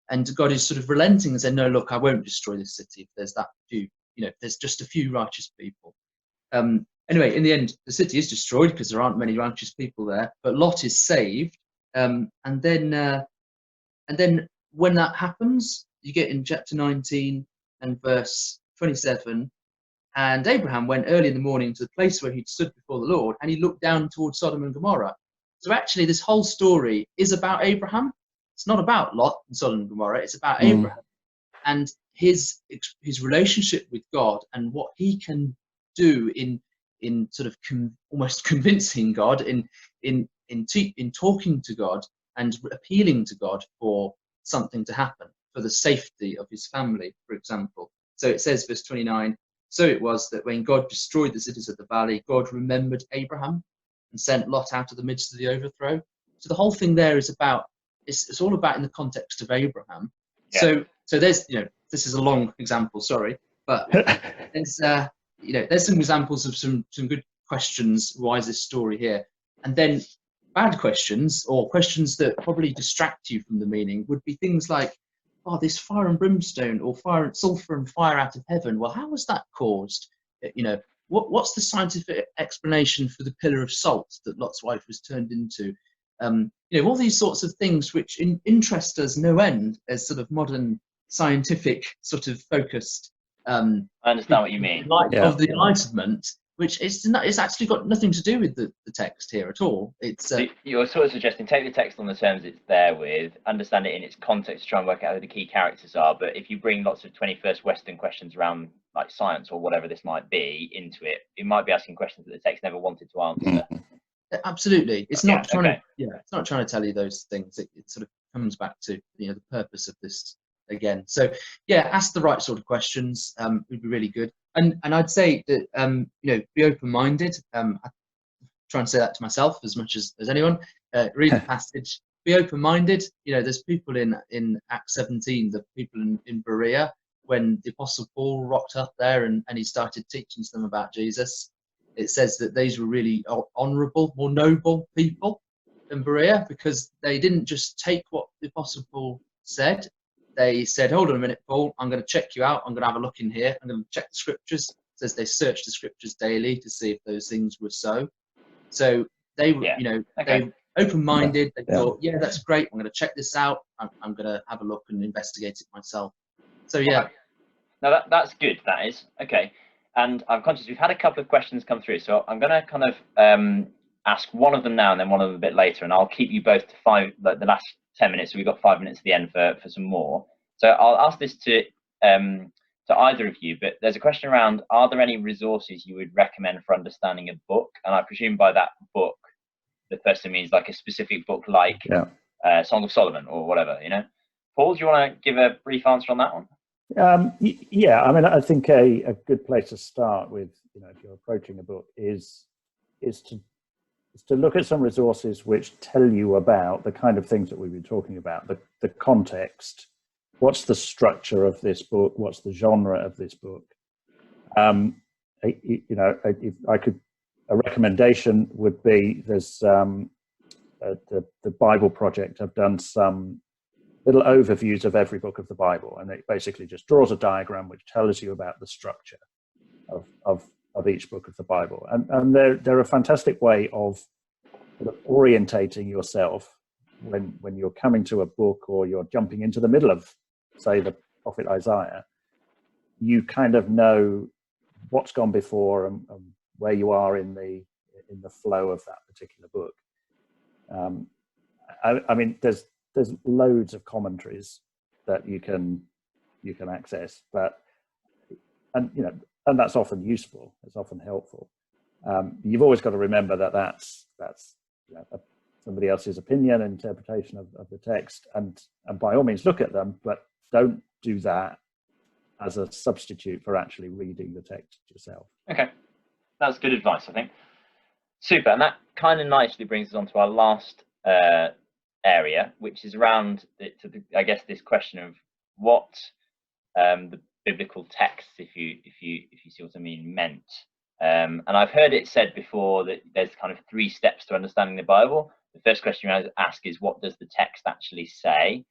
And God is sort of relenting and saying, no, look, I won't destroy this city if there's that few, if there's just a few righteous people. Anyway, in the end, the city is destroyed because there aren't many righteous people there, but Lot is saved. And then when that happens, you get in chapter 19 and verse 27, and Abraham went early in the morning to the place where he'd stood before the Lord, and he looked down towards Sodom and Gomorrah. So actually, this whole story is about Abraham. It's not about Lot and Sodom and Gomorrah. It's about Abraham and his relationship with God and what he can do in sort of almost convincing God, in talking to God and appealing to God for something to happen, for the safety of his family, for example. So it says, verse 29, so it was that when God destroyed the cities of the valley, God remembered Abraham and sent Lot out of the midst of the overthrow. So the whole thing there is about, it's all about in the context of Abraham. Yeah. So there's, this is a long example, sorry, but there's there's some examples of some good questions. Why is this story here? And then bad questions, or questions that probably distract you from the meaning, would be things like, oh, this fire and brimstone, or sulfur and fire out of heaven. Well, how was that caused? What's the scientific explanation for the pillar of salt that Lot's wife was turned into? All these sorts of things which interest us no end as sort of modern scientific sort of focused. I understand what you mean. Of the Enlightenment, which it's actually got nothing to do with the text here at all. It's so you're sort of suggesting take the text on the terms it's there with, understand it in its context, try and work out who the key characters are. But if you bring lots of 21st Western questions around like science or whatever this might be into it, it might be asking questions that the text never wanted to answer. Absolutely, it's not trying to. Yeah, it's not trying to tell you those things. It sort of comes back to the purpose of this again. So yeah, ask the right sort of questions. Would be really good. And I'd say that be open-minded. I try and say that to myself as much as anyone. Read the passage. Be open-minded. There's people in Acts 17. The people in Berea, when the Apostle Paul rocked up there and he started teaching to them about Jesus. It says that these were really honourable, more noble people in Berea, because they didn't just take what the Apostle Paul said. They said, hold on a minute, Paul, I'm going to check you out. I'm going to have a look in here. I'm going to check the scriptures. It says they searched the scriptures daily to see if those things were so. So they were, they open-minded. They thought, yeah, that's great. I'm going to check this out. I'm going to have a look and investigate it myself. So yeah. Okay. No, that's good. That is okay. And I'm conscious we've had a couple of questions come through, so I'm going to kind of ask one of them now and then one of them a bit later, and I'll keep you both to the last 10 minutes. So we've got 5 minutes at the end for some more. So I'll ask this to either of you, but there's a question around: are there any resources you would recommend for understanding a book? And I presume by that book, the person means like a specific book, like Song of Solomon or whatever. Paul, do you want to give a brief answer on that one? Yeah, I mean, I think a good place to start with, if you're approaching a book, is to look at some resources which tell you about the kind of things that we've been talking about, the context, what's the structure of this book, what's the genre of this book. If I could, a recommendation would be there's the Bible Project have done some little overviews of every book of the Bible, and it basically just draws a diagram which tells you about the structure of each book of the Bible, and they're a fantastic way of sort of orientating yourself when you're coming to a book or you're jumping into the middle of, say, the prophet Isaiah. You kind of know what's gone before and where you are in the flow of that particular book. I mean, there's loads of commentaries that you can access, and that's often useful. It's often helpful. You've always got to remember that that's somebody else's opinion and interpretation of the text, and by all means look at them, but don't do that as a substitute for actually reading the text yourself. Okay, that's good advice, I think. Super, and that kind of nicely brings us on to our last area, which is around, I guess, this question of what the biblical texts, if you see what I mean, meant. And I've heard it said before that there's kind of 3 steps to understanding the Bible. The first question you ask is, what does the text actually say?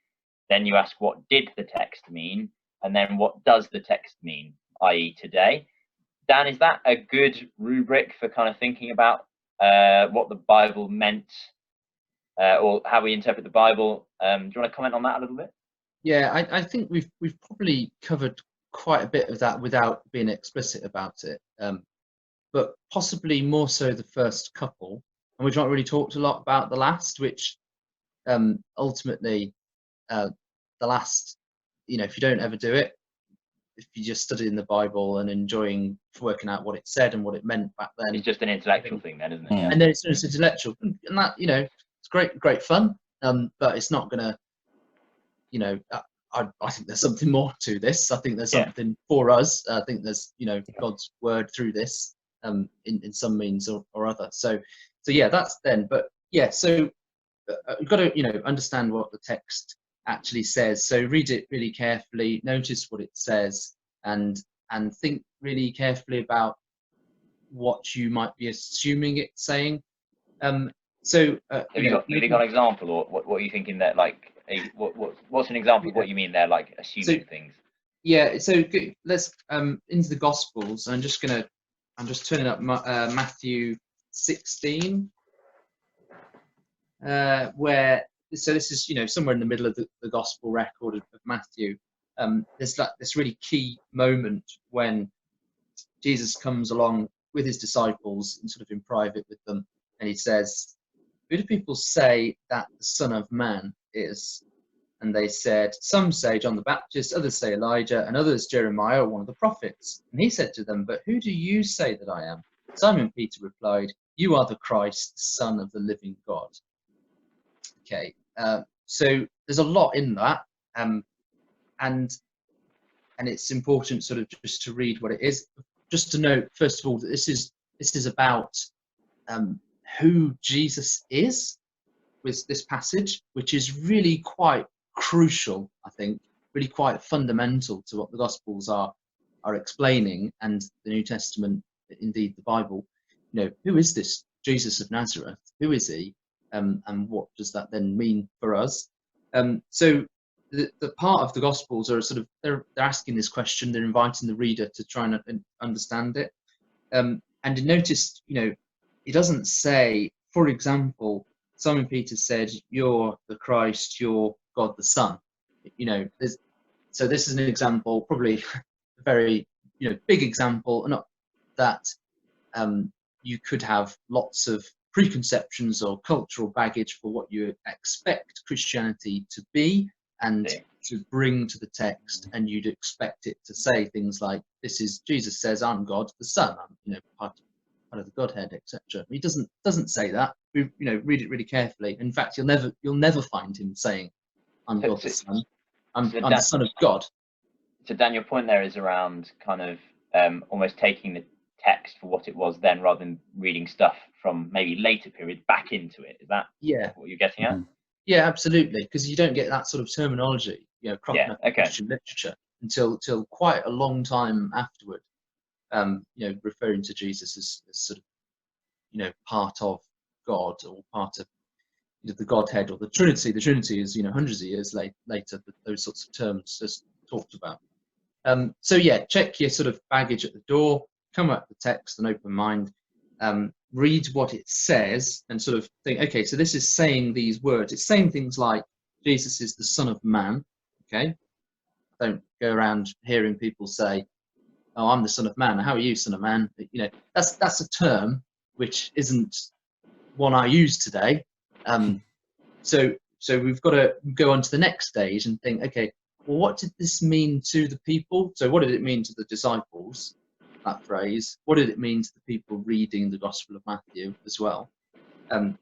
Then you ask, what did the text mean? And then, what does the text mean, i.e. today? Dan, is that a good rubric for kind of thinking about what the Bible meant, or how we interpret the Bible? Do you want to comment on that a little bit? Yeah, I think we've probably covered quite a bit of that without being explicit about it, but possibly more so the first couple, and we've not really talked a lot about the last, which ultimately the last, if you don't ever do it, if you're just studying the Bible and enjoying working out what it said and what it meant back then, it's just an intellectual thing then, isn't it? Yeah. And then it's intellectual, and that, it's great fun, but it's not gonna, I think there's something more to this. I think there's something for us. I think there's God's word through this in some means or other. So yeah, that's then. But yeah, so you've got to understand what the text actually says. So read it really carefully, notice what it says, and think really carefully about what you might be assuming it's saying. So have you got an example, or what are you thinking there? Like, what's an example of what you mean there? Like assuming things. Yeah. So let's into the Gospels. I'm just turning up Matthew 16, where this is somewhere in the middle of the Gospel record of Matthew. There's like this really key moment when Jesus comes along with his disciples and sort of in private with them, and he says, "Who do people say that the Son of Man is?" And they said, "Some say John the Baptist, others say Elijah, and others Jeremiah or one of the prophets." And he said to them, "But who do you say that I am?" Simon Peter replied, "You are the Christ, the Son of the living God." Okay, so there's a lot in that, and it's important sort of just to read what it is. Just to note, first of all, that this is about who Jesus is with this passage, which is really quite crucial, I think, really quite fundamental to what the Gospels are explaining, and the New Testament, indeed the Bible. Who is this Jesus of Nazareth? Who is he? And what does that then mean for us? So the part of the Gospels are sort of they're asking this question. They're inviting the reader to try and understand it. And notice, it doesn't say, for example, Simon Peter said, "You're the Christ, you're God the Son." So this is an example, probably a very big example, not that you could have lots of preconceptions or cultural baggage for what you expect Christianity to be and to bring to the text, and you'd expect it to say things like, "This is Jesus says, I'm God the Son, I'm part of the Godhead, etc." He doesn't say that. We read it really carefully. In fact, you'll never find him saying, "I'm God the Son, I'm the Son of God." So Dan, your point there is around kind of almost taking the text for what it was then, rather than reading stuff from maybe later periods back into it. Is that what you're getting at? Yeah, absolutely, because you don't get that sort of terminology cropping up in Christian literature until quite a long time afterward. Referring to Jesus as sort of part of God, or part of the Godhead or the Trinity. The Trinity is hundreds of years later those sorts of terms just talked about. So yeah, check your sort of baggage at the door, come up with the text, an open mind, read what it says, and sort of think, okay, so this is saying these words. It's saying things like Jesus is the Son of Man. Okay, don't go around hearing people say, "Oh, I'm the Son of Man. How are you, Son of Man?" That's a term which isn't one I use today. So we've got to go on to the next stage and think, okay, well, what did this mean to the people? So what did it mean to the disciples, that phrase? What did it mean to the people reading the Gospel of Matthew as well?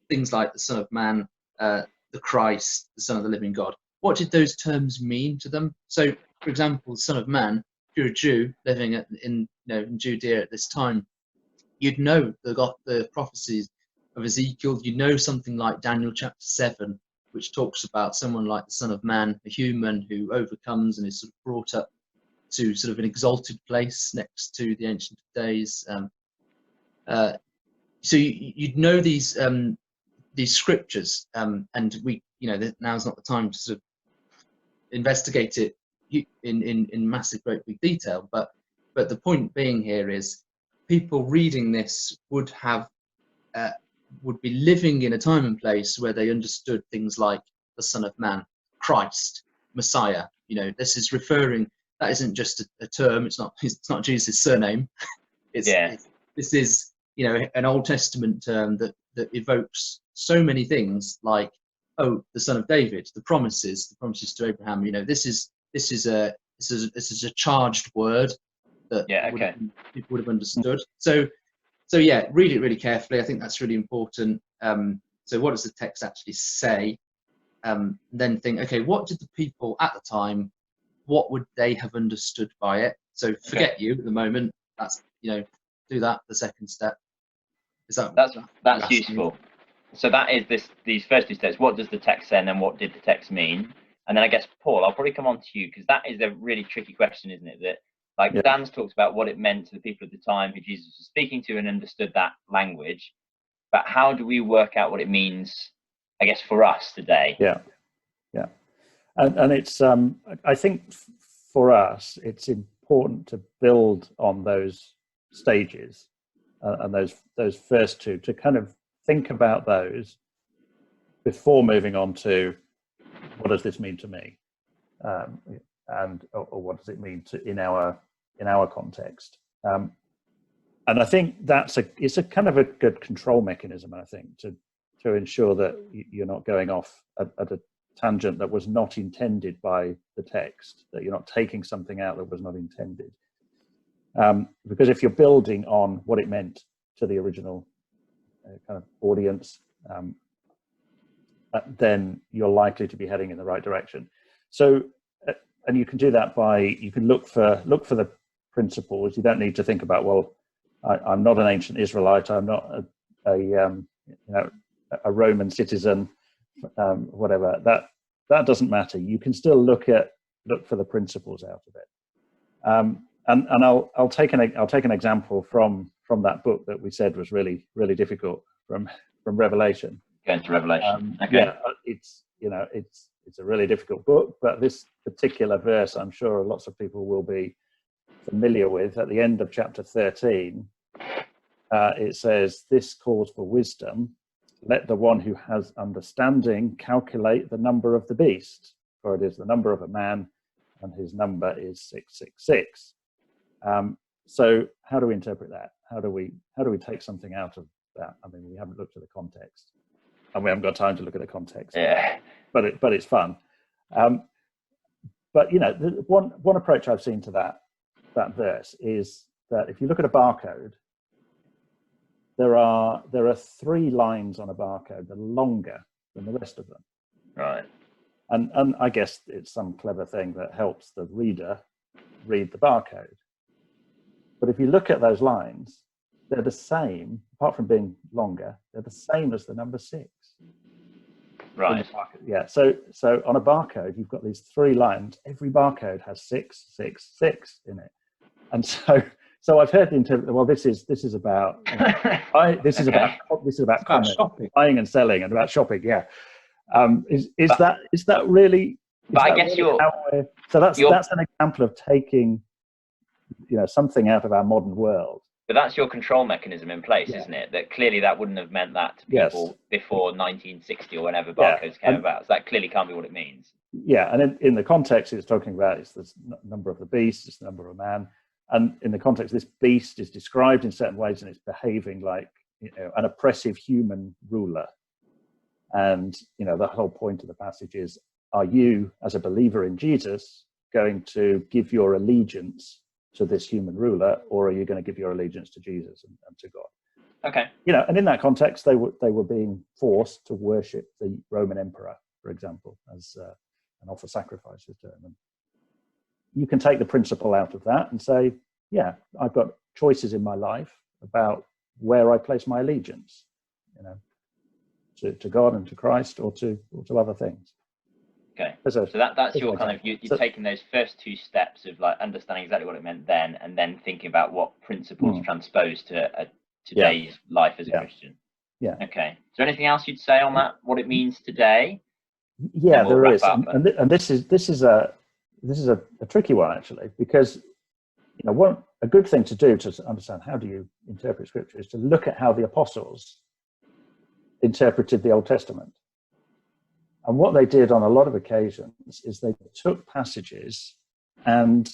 Things like the Son of Man, the Christ, the Son of the living God. What did those terms mean to them? So, for example, the Son of Man, you're a Jew living in Judea at this time, you'd know the prophecies of Ezekiel. You know something like Daniel chapter 7, which talks about someone like the Son of Man, a human who overcomes and is sort of brought up to sort of an exalted place next to the Ancient of Days. So you'd know these scriptures, and now's not the time to sort of investigate it in massive, great big detail. But the point being here is, people reading this would be living in a time and place where they understood things like the Son of Man, Christ, Messiah. This is referring. That isn't just a term. It's not Jesus' surname. This is an Old Testament term that evokes so many things, like, oh, the Son of David, the promises to Abraham. This is a charged word that people would have understood. So yeah, read it really carefully. I think that's really important. So what does the text actually say? Then think, okay, what did the people at the time, what would they have understood by it? So forget you at the moment. That's do that. The second step. That's useful. So that is these first two steps. What does the text say, and then what did the text mean? And then I guess, Paul, I'll probably come on to you, because that is a really tricky question, isn't it? That Dan's talked about what it meant to the people at the time who Jesus was speaking to and understood that language. But how do we work out what it means, I guess, for us today? Yeah. And it's I think for us, it's important to build on those stages and those first two, to kind of think about those before moving on to what does this mean to me, or what does it mean in our context. And I think it's a kind of a good control mechanism, I think, to ensure that you're not going off at a tangent that was not intended by the text, that you're not taking something out that was not intended. Because if you're building on what it meant to the original kind of audience, then you're likely to be heading in the right direction. So, and you can do that you can look for the principles. You don't need to think about, well, I'm not an ancient Israelite. I'm not a Roman citizen, whatever. That doesn't matter. You can still look for the principles out of it. And I'll take an example from that book that we said was really, really difficult, from Revelation. Going to Revelation. Okay. Yeah, it's a really difficult book, but this particular verse, I'm sure lots of people will be familiar with. At the end of chapter 13, it says, "This calls for wisdom. Let the one who has understanding calculate the number of the beast, for it is the number of a man, and his number is 666." So how do we interpret that? How do we take something out of that? I mean, we haven't looked at the context, and we haven't got time to look at the context. Yeah. But it's fun. But one approach I've seen to that verse is that if you look at a barcode, there are 3 lines on a barcode that are longer than the rest of them. Right. And I guess it's some clever thing that helps the reader read the barcode. But if you look at those lines, they're the same, apart from being longer, they're the same as the number 6. Right. Yeah. So on a barcode, you've got these 3 lines. Every barcode has 666 in it. And so I've heard well, this is about this is about commerce, buying and selling, and about shopping. Yeah. Is that really? But I guess that's an example of taking something out of our modern world. But that's your control mechanism in place, isn't it? That clearly that wouldn't have meant that to people before 1960 or whenever barcodes came about. So that clearly can't be what it means. Yeah, and in the context it's talking about, it's the number of the beast, it's the number of a man. And in the context, this beast is described in certain ways, and it's behaving like an oppressive human ruler. And the whole point of the passage is: are you, as a believer in Jesus, going to give your allegiance to this human ruler, or are you going to give your allegiance to Jesus and to God? Okay. And in that context, they were being forced to worship the Roman emperor, for example, as and offer sacrifices to him. you can take the principle out of that and say, yeah, I've got choices in my life about where I place my allegiance, to God and to Christ, or to other things. Okay, so that's your kind of, you're taking those first two steps of like understanding exactly what it meant then, and then thinking about what principles transpose to today's life as a Christian. Yeah. Okay. Is there anything else you'd say on that? What it means today? Yeah, there is, and this is a tricky one, actually, because a good thing to do to understand how do you interpret Scripture is to look at how the apostles interpreted the Old Testament. And what they did on a lot of occasions is they took passages and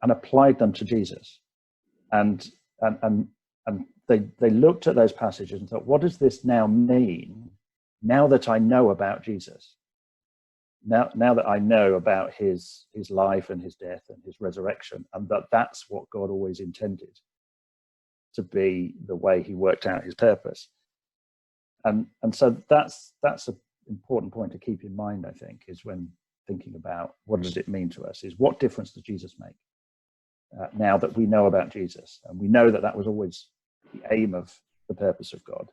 applied them to Jesus, and they looked at those passages and thought, what does this now mean? Now that I know about Jesus, now that I know about his life and his death and his resurrection, and that's what God always intended to be the way he worked out his purpose. And so that's an important point to keep in mind, I think, is when thinking about what does it mean to us, is what difference does Jesus make now that we know about Jesus, and we know that was always the aim of the purpose of God.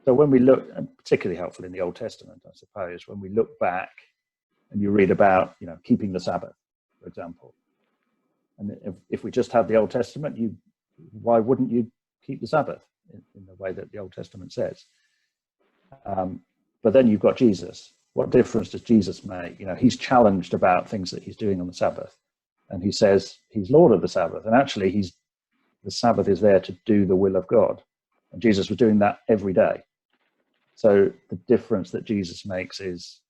So when we look, and particularly helpful in the Old Testament, I suppose, when we look back and you read about, keeping the Sabbath, for example, and if we just had the Old Testament, why wouldn't you keep the Sabbath in the way that the Old Testament says? But then you've got Jesus. What difference does Jesus make? He's challenged about things that he's doing on the Sabbath, and he says he's Lord of the Sabbath, and actually the Sabbath is there to do the will of God, and Jesus was doing that every day. So the difference that Jesus makes is,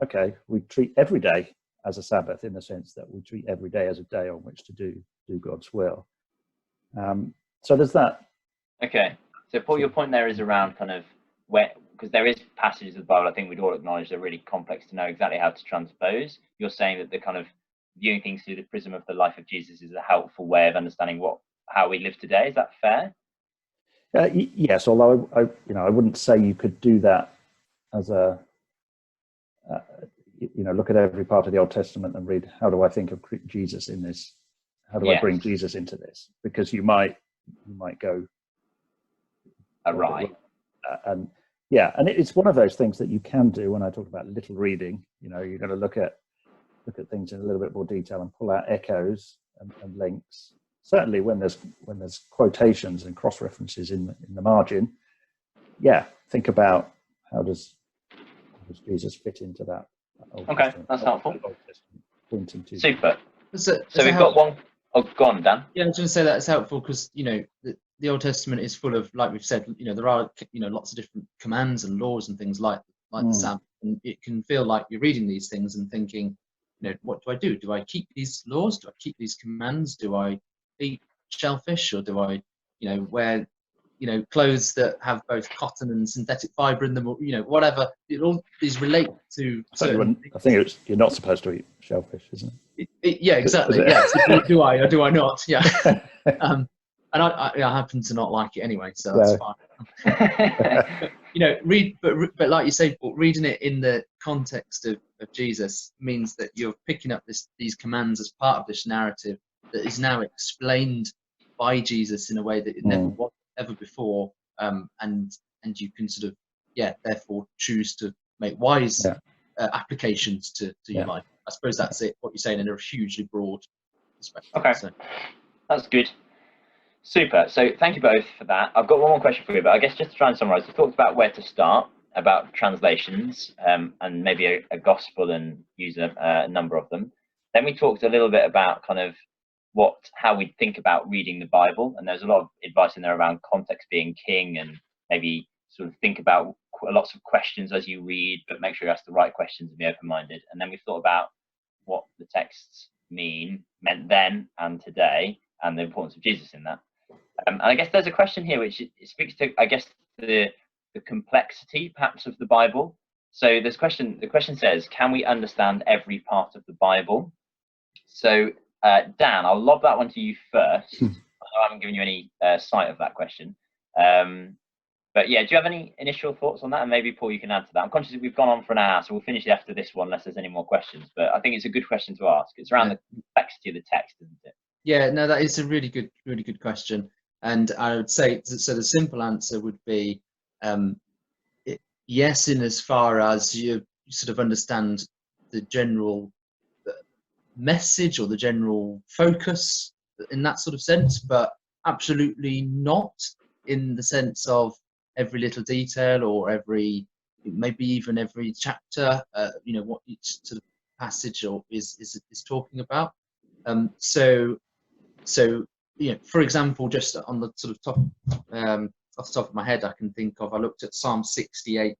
okay, we treat every day as a Sabbath, in the sense that we treat every day as a day on which to do God's will. So there's that. Okay. So Paul, your point there is around kind of where, because there is passages of the Bible, I think we'd all acknowledge they're really complex to know exactly how to transpose. You're saying that the kind of viewing things through the prism of the life of Jesus is a helpful way of understanding how we live today. Is that fair? Yes, although I wouldn't say you could do that as a look at every part of the Old Testament and read, how do I think of Jesus in this? How do I bring Jesus into this? Because you might go right. And it's one of those things that you can do. When I talk about little reading, you're going to look at things in a little bit more detail and pull out echoes and links. Certainly when there's quotations and cross references in the margin, think about how does Jesus fit into that. Okay, that's helpful. Pointing to super. So we've got one. Oh, go on, Dan. Yeah, I was going to say that it's helpful because the Old Testament is full of, like we've said, there are lots of different commands and laws and things like the Sabbath, and it can feel like you're reading these things and thinking, what do I do? Do I keep these laws? Do I keep these commands? Do I eat shellfish, or do I wear clothes that have both cotton and synthetic fiber in them, or whatever? All these relate to certain I think you're not supposed to eat shellfish, isn't it? Yeah, exactly. Yes. Do I or do I not? Yeah. And I happen to not like it anyway, so that's fine. But like you say, Paul, reading it in the context of Jesus means that you're picking up these commands as part of this narrative that is now explained by Jesus in a way that it never was ever before, and you can sort of therefore choose to make wise applications to your life. I suppose that's it, what you're saying in a hugely broad perspective. Okay, so that's good. Super. So thank you both for that. I've got one more question for you, but I guess just to try and summarize, we talked about where to start, about translations, and maybe a gospel, and use a number of them. Then we talked a little bit about kind of how we think about reading the Bible, and there's a lot of advice in there around context being king, and maybe sort of think about lots of questions as you read, but make sure you ask the right questions and be open-minded. And then we thought about what the texts meant then and today, and the importance of Jesus in that. And I guess there's a question here which it speaks to, I guess, the complexity perhaps of the Bible. So the question says, can we understand every part of the Bible? So Dan, I'll lob that one to you first. I haven't given you any sight of that question. But yeah, do you have any initial thoughts on that? And maybe, Paul, you can add to that. I'm conscious that we've gone on for an hour, so we'll finish it after this one unless there's any more questions. But I think it's a good question to ask. It's around the complexity of the text, isn't it? Yeah, no, that is a really good question. And I would say, so the simple answer would be yes, in as far as you sort of understand the general message or the general focus in that sort of sense, but absolutely not in the sense of every little detail or maybe even every chapter, what each sort of passage is talking about. So for example, just on the sort of top, off the top of my head, I can think of, I looked at Psalm 68,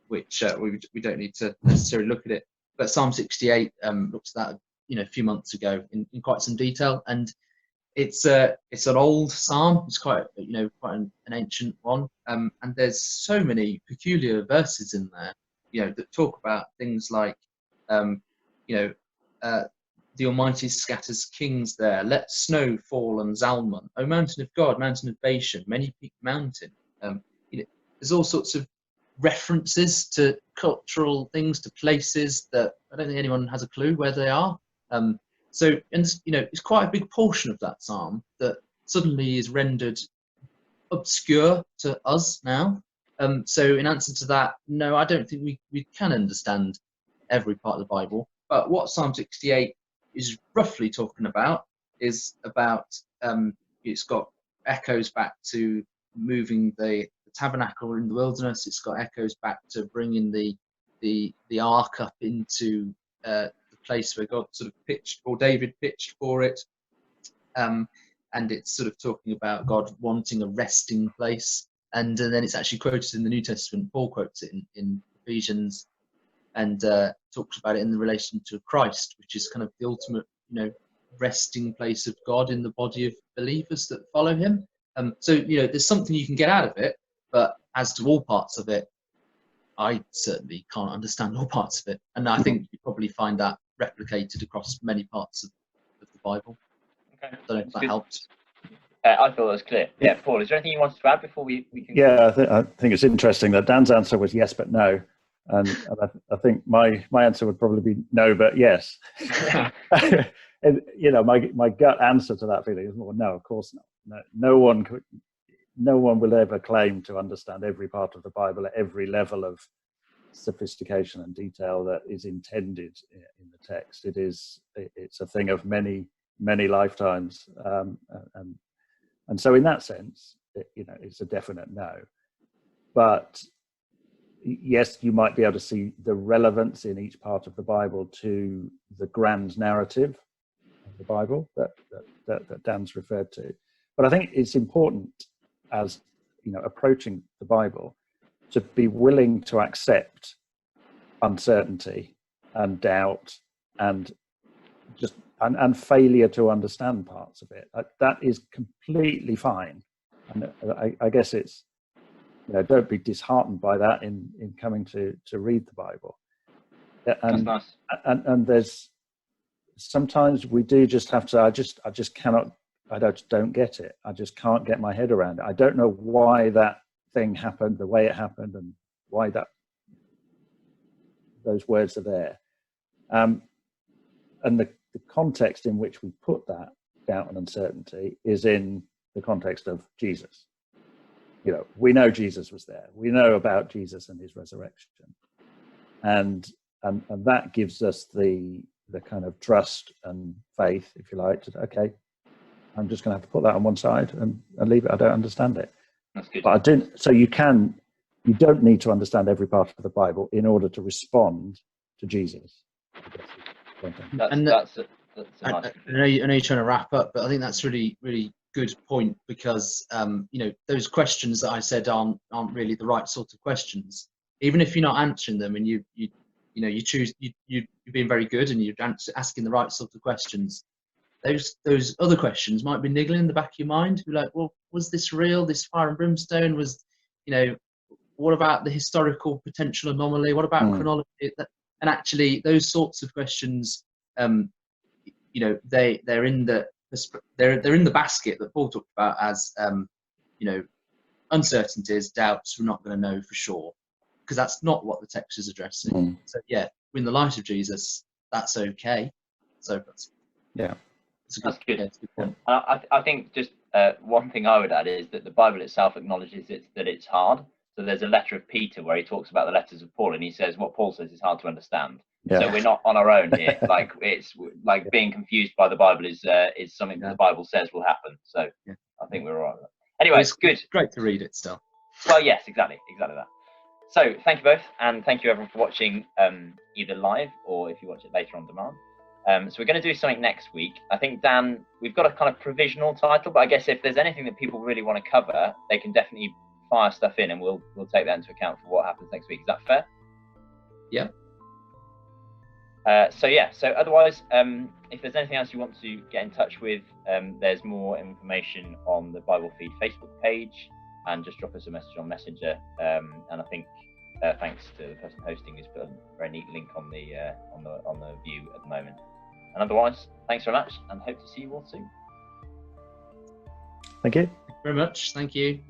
which we don't need to necessarily look at it, but Psalm 68 looked at that a few months ago in quite some detail, and it's an old psalm. It's quite an ancient one, and there's so many peculiar verses in there, that talk about things like, the Almighty scatters kings there. Let snow fall on Zalmon. O mountain of God, mountain of Bashan, many-peaked mountain. There's all sorts of references to cultural things, to places that I don't think anyone has a clue where they are. It's quite a big portion of that psalm that suddenly is rendered obscure to us now. So in answer to that, no, I don't think we can understand every part of the Bible. But what Psalm 68 is roughly talking about is about, it's got echoes back to moving the tabernacle in the wilderness. It's got echoes back to bringing the ark up into the place where God sort of pitched, or David pitched for it. And it's sort of talking about God wanting a resting place. And then it's actually quoted in the New Testament. Paul quotes it in Ephesians, and talks about it in the relation to Christ, which is kind of the ultimate, resting place of God in the body of believers that follow him. There's something you can get out of it, but as to all parts of it, I certainly can't understand all parts of it. And I think you probably find that replicated across many parts of the Bible. Okay. I don't know if that helps. I thought that was clear. Yeah, Paul, is there anything you wanted to add before we can... Yeah, I think it's interesting that Dan's answer was yes, but no. And I think my answer would probably be no, but yes. And, my gut answer to that feeling is, well, no, of course not. No one will ever claim to understand every part of the Bible at every level of sophistication and detail that is intended in the text. It's a thing of many lifetimes, and so in that sense, it's a definite no. But yes, you might be able to see the relevance in each part of the Bible to the grand narrative of the Bible that Dan's referred to. But I think it's important, as approaching the Bible, to be willing to accept uncertainty and doubt and and failure to understand parts of it. That is completely fine. And I guess it's, don't be disheartened by that in coming to read the Bible. And, that's nice. And there's sometimes we do just have to, I just cannot, I don't get it. I just can't get my head around it. I don't know why that thing happened the way it happened and why those words are there. And the context in which we put that doubt and uncertainty is in the context of Jesus. We know Jesus was there. We know about Jesus and his resurrection. And that gives us the kind of trust and faith, if you like, to, okay, I'm just going to have to put that on one side and leave it. I don't understand it. That's good. But I didn't. So you don't need to understand every part of the Bible in order to respond to Jesus. I know you're trying to wrap up, but I think that's really, really good point, because those questions that I said aren't really the right sort of questions. Even if you're not answering them, and you're being very good and you're asking the right sort of questions, those other questions might be niggling in the back of your mind. You're like, well, was this real? This fire and brimstone was, what about the historical potential anomaly? What about chronology? And actually, those sorts of questions, they're in the basket that Paul talked about as, uncertainties, doubts, we're not going to know for sure, because that's not what the text is addressing. So yeah, in the light of Jesus, that's okay. So that's Yeah. That's good. Yeah, it's a good point. I think just one thing I would add is that the Bible itself acknowledges that it's hard. So there's a letter of Peter where he talks about the letters of Paul, and he says what Paul says is hard to understand. Yeah. So we're not on our own here. Like it's like being confused by the Bible is something that the Bible says will happen. So I think we're all right with that. Anyway, It's good. It's great to read it still. Well, yes, exactly that. So thank you both, and thank you everyone for watching either live or if you watch it later on demand. So we're going to do something next week. I think, Dan, we've got a kind of provisional title, but I guess if there's anything that people really want to cover, they can definitely fire stuff in, and we'll take that into account for what happens next week. Is that fair? Yeah. So otherwise, if there's anything else you want to get in touch with, there's more information on the Bible Feed Facebook page, and just drop us a message on Messenger. And I think thanks to the person hosting, who's put a very neat link on the view at the moment. And otherwise, thanks very much, and hope to see you all soon. Thank you. Thank you very much. Thank you.